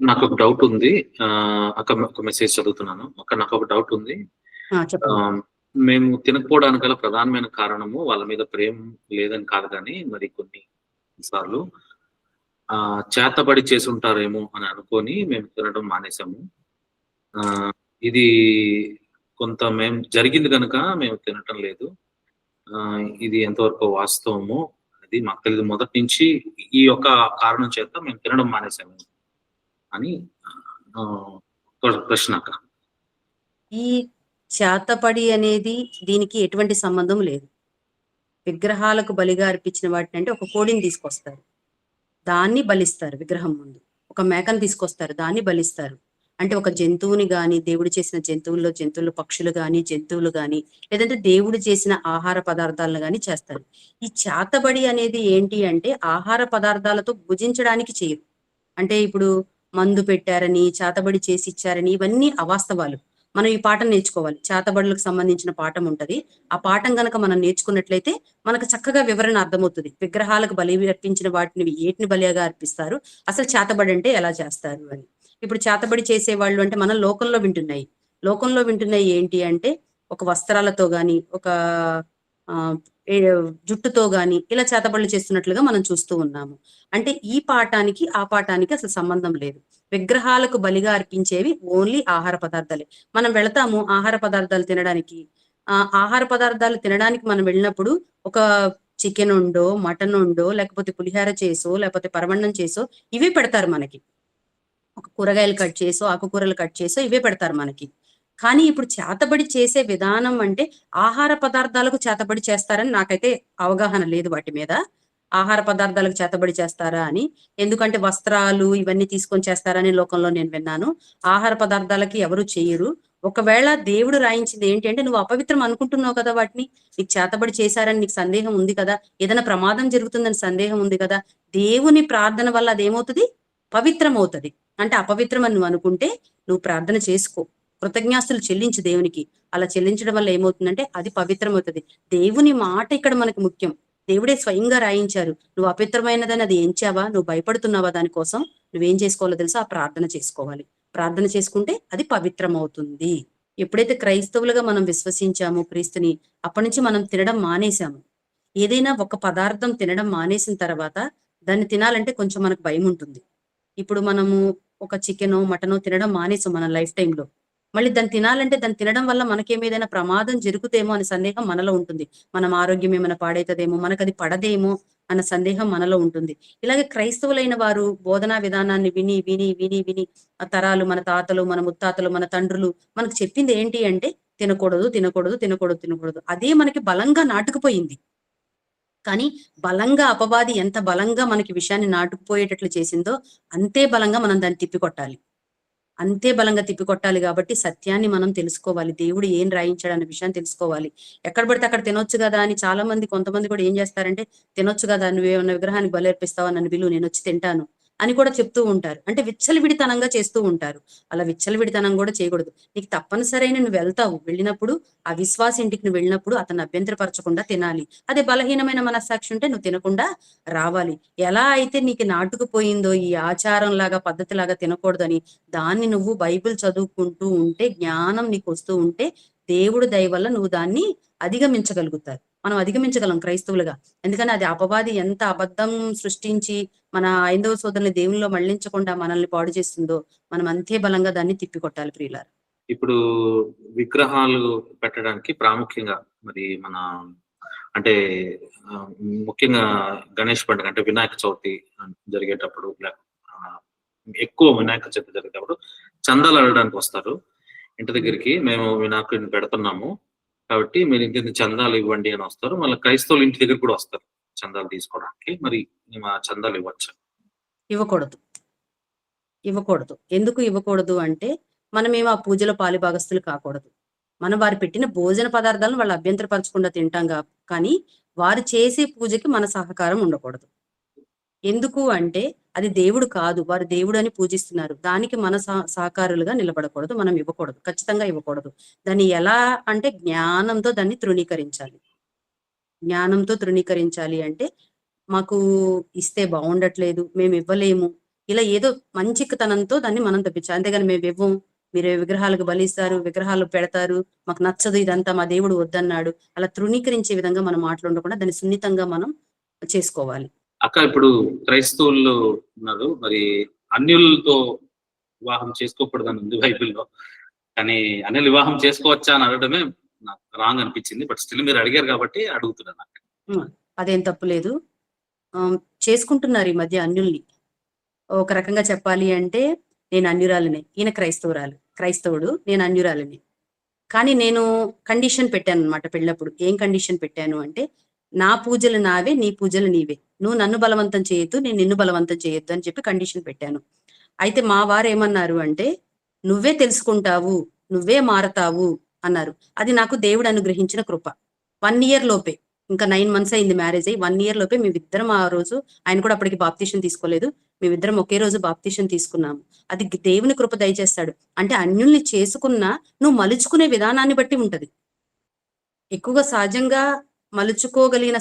నాకు ఒక డౌట్ ఉంది. ఒక మెసేజ్ చదువుతున్నాను. నాకు ఒక డౌట్ ఉంది. చెప్పండి. మేము తినకపోవడానికి గల ప్రధానమైన కారణము వాళ్ళ మీద ప్రేమ లేదని కాదు, కానీ మరి కొన్ని సార్లు చేతబడి చేసి ఉంటారేమో అని అనుకొని మేము తినడం మానేసాము. ఇది కొంత మేము జరిగింది కనుక మేము తినటం లేదు. ఇది ఎంతవరకు వాస్తవమో అది మాకు తెలియదు. మొదటి నుంచి ఈ యొక్క కారణం చేత మేము తినడం మానేసాము అని ప్రశ్న. ఈ చేతపడి అనేది దీనికి ఎటువంటి సంబంధం లేదు. విగ్రహాలకు బలిగా అర్పించిన వాటిని అంటే ఒక కోడిని తీసుకొస్తారు, దాన్ని బలిస్తారు. విగ్రహం ముందు ఒక మేకను తీసుకొస్తారు, దాన్ని బలిస్తారు. అంటే ఒక జంతువుని గాని, దేవుడు చేసిన జంతువులు, పక్షులు గాని, జంతువులు గాని, లేదంటే దేవుడు చేసిన ఆహార పదార్థాలను గాని చేస్తారు. ఈ చేతబడి అనేది ఏంటి అంటే ఆహార పదార్థాలతో భుజించడానికి చేయరు. అంటే ఇప్పుడు మందు పెట్టారని, చేతబడి చేసి ఇచ్చారని, ఇవన్నీ అవాస్తవాలు. మనం ఈ పాఠం నేర్చుకోవాలి. చేతబడులకు సంబంధించిన పాఠం ఉంటది. ఆ పాఠం గనక మనం నేర్చుకున్నట్లయితే మనకు చక్కగా వివరణ అర్థమవుతుంది. విగ్రహాలకు బలి అర్పించిన వాటిని ఏటిని బలిగా అర్పిస్తారు, అసలు చేతబడి అంటే ఎలా చేస్తారు అని. ఇప్పుడు చేతబడి చేసేవాళ్ళు అంటే మనం లోకంలో వింటున్నాయి ఏంటి అంటే ఒక వస్త్రాలతో గాని, ఒక జుట్టుతో గాని ఇలా చేతబడులు చేస్తున్నట్లుగా మనం చూస్తూ ఉన్నాము. అంటే ఈ పాఠానికి ఆ పాఠానికి అసలు సంబంధం లేదు. విగ్రహాలకు బలిగా అర్పించేవి ఓన్లీ ఆహార పదార్థాలే. మనం వెళతాము ఆహార పదార్థాలు తినడానికి. ఆహార పదార్థాలు తినడానికి మనం వెళ్ళినప్పుడు ఒక చికెన్ ఉండో, మటన్ ఉండో, లేకపోతే పులిహార చేసో, లేకపోతే పరమన్నం చేసో ఇవే పెడతారు మనకి. ఒక కూరగాయలు కట్ చేసో, ఆకుకూరలు కట్ చేసో ఇవే పెడతారు మనకి. కానీ ఇప్పుడు చేతబడి చేసే విధానం అంటే ఆహార పదార్థాలకు చేతబడి చేస్తారని నాకైతే అవగాహన లేదు వాటి మీద. ఆహార పదార్థాలకు చేతబడి చేస్తారా అని. ఎందుకంటే వస్త్రాలు ఇవన్నీ తీసుకొని చేస్తారని లోకంలో నేను విన్నాను. ఆహార పదార్థాలకి ఎవరు చెయ్యరు. ఒకవేళ దేవుడు రాయించింది ఏంటి అంటే నువ్వు అపవిత్రం అనుకుంటున్నావు కదా, వాటిని నీకు చేతబడి చేశారని నీకు సందేహం ఉంది కదా, ఏదైనా ప్రమాదం జరుగుతుందని సందేహం ఉంది కదా, దేవుని ప్రార్థన వల్ల అదేమవుతుంది, పవిత్రం అవుతుంది. అంటే అపవిత్రం అని నువ్వు అనుకుంటే నువ్వు ప్రార్థన చేసుకో, కృతజ్ఞాస్తులు చెల్లించు దేవునికి. అలా చెల్లించడం వల్ల ఏమవుతుందంటే అది పవిత్రం అవుతుంది. దేవుని మాట ఇక్కడ మనకు ముఖ్యం. దేవుడే స్వయంగా రాయించారు. నువ్వు అపవిత్రమైనదని అది ఎంచావా, నువ్వు భయపడుతున్నావా, దానికోసం నువ్వేం చేసుకోవాలో తెలుసా, ఆ ప్రార్థన చేసుకోవాలి. ప్రార్థన చేసుకుంటే అది పవిత్రం అవుతుంది. ఎప్పుడైతే క్రైస్తవులుగా మనం విశ్వసించామో క్రీస్తుని, అప్పటి నుంచి మనం తినడం మానేశాము. ఏదైనా ఒక పదార్థం తినడం మానేసిన తర్వాత దాన్ని తినాలంటే కొంచెం మనకు భయం ఉంటుంది. ఇప్పుడు మనము ఒక చికెనో, మటనో తినడం మానేసాం మన లైఫ్ టైమ్‌లో. మళ్ళీ దాన్ని తినాలంటే దాన్ని తినడం వల్ల మనకేమేదైనా ప్రమాదం జరుగుతేమో అనే సందేహం మనలో ఉంటుంది. మనం ఆరోగ్యం ఏమైనా పాడైతదేమో, మనకది పడదేమో అన్న సందేహం మనలో ఉంటుంది. ఇలాగే క్రైస్తవులైన వారు బోధనా విధానాన్ని విని, విని, విని, విని తరాలు మన తాతలు, మన ముత్తాతలు, మన తండ్రులు మనకు చెప్పింది ఏంటి అంటే తినకూడదు, తినకూడదు, తినకూడదు, తినకూడదు. అదే మనకి బలంగా నాటుకుపోయింది. కానీ బలంగా అపవాది ఎంత బలంగా మనకి విషయాన్ని నాటుకుపోయేటట్లు చేసిందో అంతే బలంగా మనం దాన్ని తిప్పికొట్టాలి. అంతే బలంగా తిప్పికొట్టాలి కాబట్టి సత్యాన్ని మనం తెలుసుకోవాలి. దేవుడు ఏం రాయించాడు అన్న విషయాన్ని తెలుసుకోవాలి. ఎక్కడ పడితే అక్కడ తినొచ్చు గదా అని చాలా మంది కొంతమంది కూడా ఏం చేస్తారంటే, తినొచ్చు గదా! నువ్వేమన్నా విగ్రహానికి బలర్పిస్తావా? నన్ను పిలువు నేనొచ్చి తింటాను అని కూడా చెప్తూ ఉంటారు. అంటే విచ్చలవిడితనంగా చేస్తూ ఉంటారు. అలా విచ్చలవిడితనం కూడా చేయకూడదు. నీకు తప్పనిసరైన నువ్వు వెళ్తావు. వెళ్ళినప్పుడు ఆ విశ్వాసి ఇంటికి నువ్వు వెళ్ళినప్పుడు అతన్ని అభ్యంతరపరచకుండా తినాలి. అదే బలహీనమైన మనస్సాక్షి ఉంటే నువ్వు తినకుండా రావాలి. ఎలా అయితే నీకు నాటుకుపోయిందో ఈ ఆచారంలాగా, పద్ధతిలాగా తినకూడదని దాన్ని నువ్వు బైబిల్ చదువుకుంటూ ఉంటే, జ్ఞానం నీకొస్తూ ఉంటే, దేవుడి దయ వల్ల నువ్వు దాన్ని అధిగమించగలుగుతారు. మనం అధిగమించగలం క్రైస్తవులుగా. ఎందుకని అది అపవాది ఎంత అబద్ధం సృష్టించి మన ఐందవ సోదరుల్ని దేవునిలో మళ్ళించకుండా మనల్ని పాడు చేస్తుందో, మనం అంతే బలంగా దాన్ని తిప్పికొట్టాలి ప్రియులారా. ఇప్పుడు విగ్రహాలు పెట్టడానికి ప్రాముఖ్యంగా మరి మన అంటే ముఖ్యంగా గణేష్ పండుగ అంటే వినాయక చవితి జరిగేటప్పుడు ఎక్కువ వినాయక చవితి జరిగేటప్పుడు చందాలు అడగడానికి వస్తారు ఇంటి దగ్గరికి. మేము వినాయకుడిని పెడుతున్నాము కాబట్టి మీరు ఇంత చందాలు ఇవ్వండి అని వస్తారు. మళ్ళీ క్రైస్తవులు ఇంటి దగ్గర కూడా వస్తారు చందాలు తీసుకోవడానికి. మరి మేము ఆ చందాలు ఇవ్వచ్చు? ఇవ్వకూడదు. ఇవ్వకూడదు. ఎందుకు ఇవ్వకూడదు అంటే, మనమేమో ఆ పూజలో పాలిభాగస్తులు కాకూడదు. మనం వారు పెట్టిన భోజన పదార్థాలను వాళ్ళు అభ్యంతరపరచకుండా తింటాం కానీ వారు చేసే పూజకి మన సహకారం ఉండకూడదు. ఎందుకు అంటే అది దేవుడు కాదు. వారు దేవుడు అని పూజిస్తున్నారు. దానికి మన సహకారులుగా నిలబడకూడదు. మనం ఇవ్వకూడదు. ఖచ్చితంగా ఇవ్వకూడదు. దాన్ని ఎలా అంటే జ్ఞానంతో దాన్ని తృణీకరించాలి. జ్ఞానంతో తృణీకరించాలి అంటే, మాకు ఇస్తే బాగుండట్లేదు, మేము ఇవ్వలేము, ఇలా ఏదో మంచితనంతో దాన్ని మనం తప్పించాలి. అంతేగాని మేము ఇవ్వం, మీరు విగ్రహాలకు బలిస్తారు, విగ్రహాలు పెడతారు, మాకు నచ్చదు, ఇదంతా మా దేవుడు వద్దన్నాడు, అలా తృణీకరించే విధంగా మనం మాట్లాడకుండా దాన్ని సున్నితంగా మనం చేసుకోవాలి. అక్క, ఇప్పుడు క్రైస్తవులు ఉన్నారు, మరి అన్యులతో వివాహం చేసుకోకూడదని ఉంది బైబిల్లో. కానీ అన్యులు వివాహం చేసుకోవచ్చా అని అడగడమే నాకు రాంగ్ అనిపించింది. బట్ స్టిల్ మీరు అడిగారు కాబట్టి అడుగుతున్నాను. అదేం తప్పులేదు. చేసుకుంటున్నారు ఈ మధ్య అన్యుల్ని. ఒక రకంగా చెప్పాలి అంటే, నేను అన్యురాలిని, ఈయన క్రైస్తవుడు, నేను అన్యురాలిని. కానీ నేను కండిషన్ పెట్టాను అనమాట పెళ్ళప్పుడు. ఏం కండిషన్ పెట్టాను అంటే, నా పూజలు నావే, నీ పూజలు నీవే, నువ్వు నన్ను బలవంతం చేయొద్దు, నేను నిన్ను బలవంతం చేయొద్దు అని చెప్పి కండిషన్ పెట్టాను. అయితే మా వారు ఏమన్నారు అంటే, నువ్వే తెలుసుకుంటావు, నువ్వే మారతావు అన్నారు. అది నాకు దేవుడు అనుగ్రహించిన కృప. 1 year లోపే, ఇంకా 9 months అయింది మ్యారేజ్ అయ్యి. 1 year లోపే మేమిద్దరం ఆ రోజు, ఆయన కూడా అప్పటికి బాప్తీషన్ తీసుకోలేదు, మేమిద్దరం ఒకే రోజు బాప్తీషన్ తీసుకున్నాము. అది దేవుని కృప దయచేస్తాడు. అంటే అన్యుల్ని చేసుకున్నా నువ్వు మలుచుకునే విధానాన్ని బట్టి ఉంటది. ఎక్కువగా సహజంగా మలుచుకోగలిగిన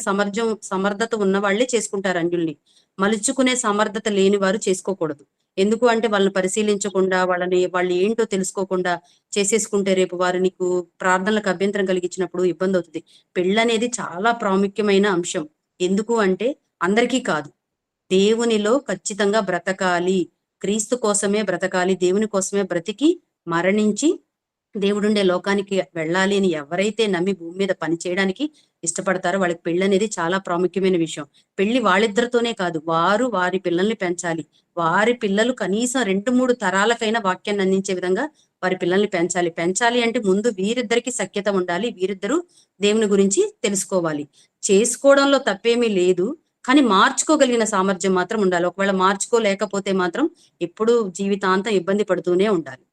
సమర్థత ఉన్న వాళ్ళే చేసుకుంటారు అన్యుల్ని. మలుచుకునే సమర్థత లేని వారు చేసుకోకూడదు. ఎందుకు అంటే వాళ్ళని పరిశీలించకుండా, వాళ్ళు ఏంటో తెలుసుకోకుండా చేసేసుకుంటే రేపు వారు నీకు ప్రార్థనలకు అభ్యంతరం కలిగించినప్పుడు ఇబ్బంది అవుతుంది. పెళ్ళనేది చాలా ప్రాముఖ్యమైన అంశం. ఎందుకు అంటే అందరికీ కాదు, దేవునిలో ఖచ్చితంగా బ్రతకాలి, క్రీస్తు కోసమే బ్రతకాలి, దేవుని కోసమే బ్రతికి మరణించి దేవుడుండే లోకానికి వెళ్ళాలి అని ఎవరైతే నమ్మి భూమి మీద పని చేయడానికి ఇష్టపడతారో వాళ్ళకి పెళ్లి అనేది చాలా ప్రాముఖ్యమైన విషయం. పెళ్లి వాళ్ళిద్దరితోనే కాదు, వారు వారి పిల్లల్ని పెంచాలి. వారి పిల్లలు కనీసం 2-3 తరాలకైనా వాక్యాన్ని అందించే విధంగా వారి పిల్లల్ని పెంచాలి అంటే ముందు వీరిద్దరికి సఖ్యత ఉండాలి. వీరిద్దరూ దేవుని గురించి తెలుసుకోవాలి. చేసుకోవడంలో తప్పేమీ లేదు, కానీ మార్చుకోగలిగిన సామర్థ్యం మాత్రం ఉండాలి. ఒకవేళ మార్చుకోలేకపోతే మాత్రం ఎప్పుడూ జీవితాంతం ఇబ్బంది పడుతూనే ఉండాలి.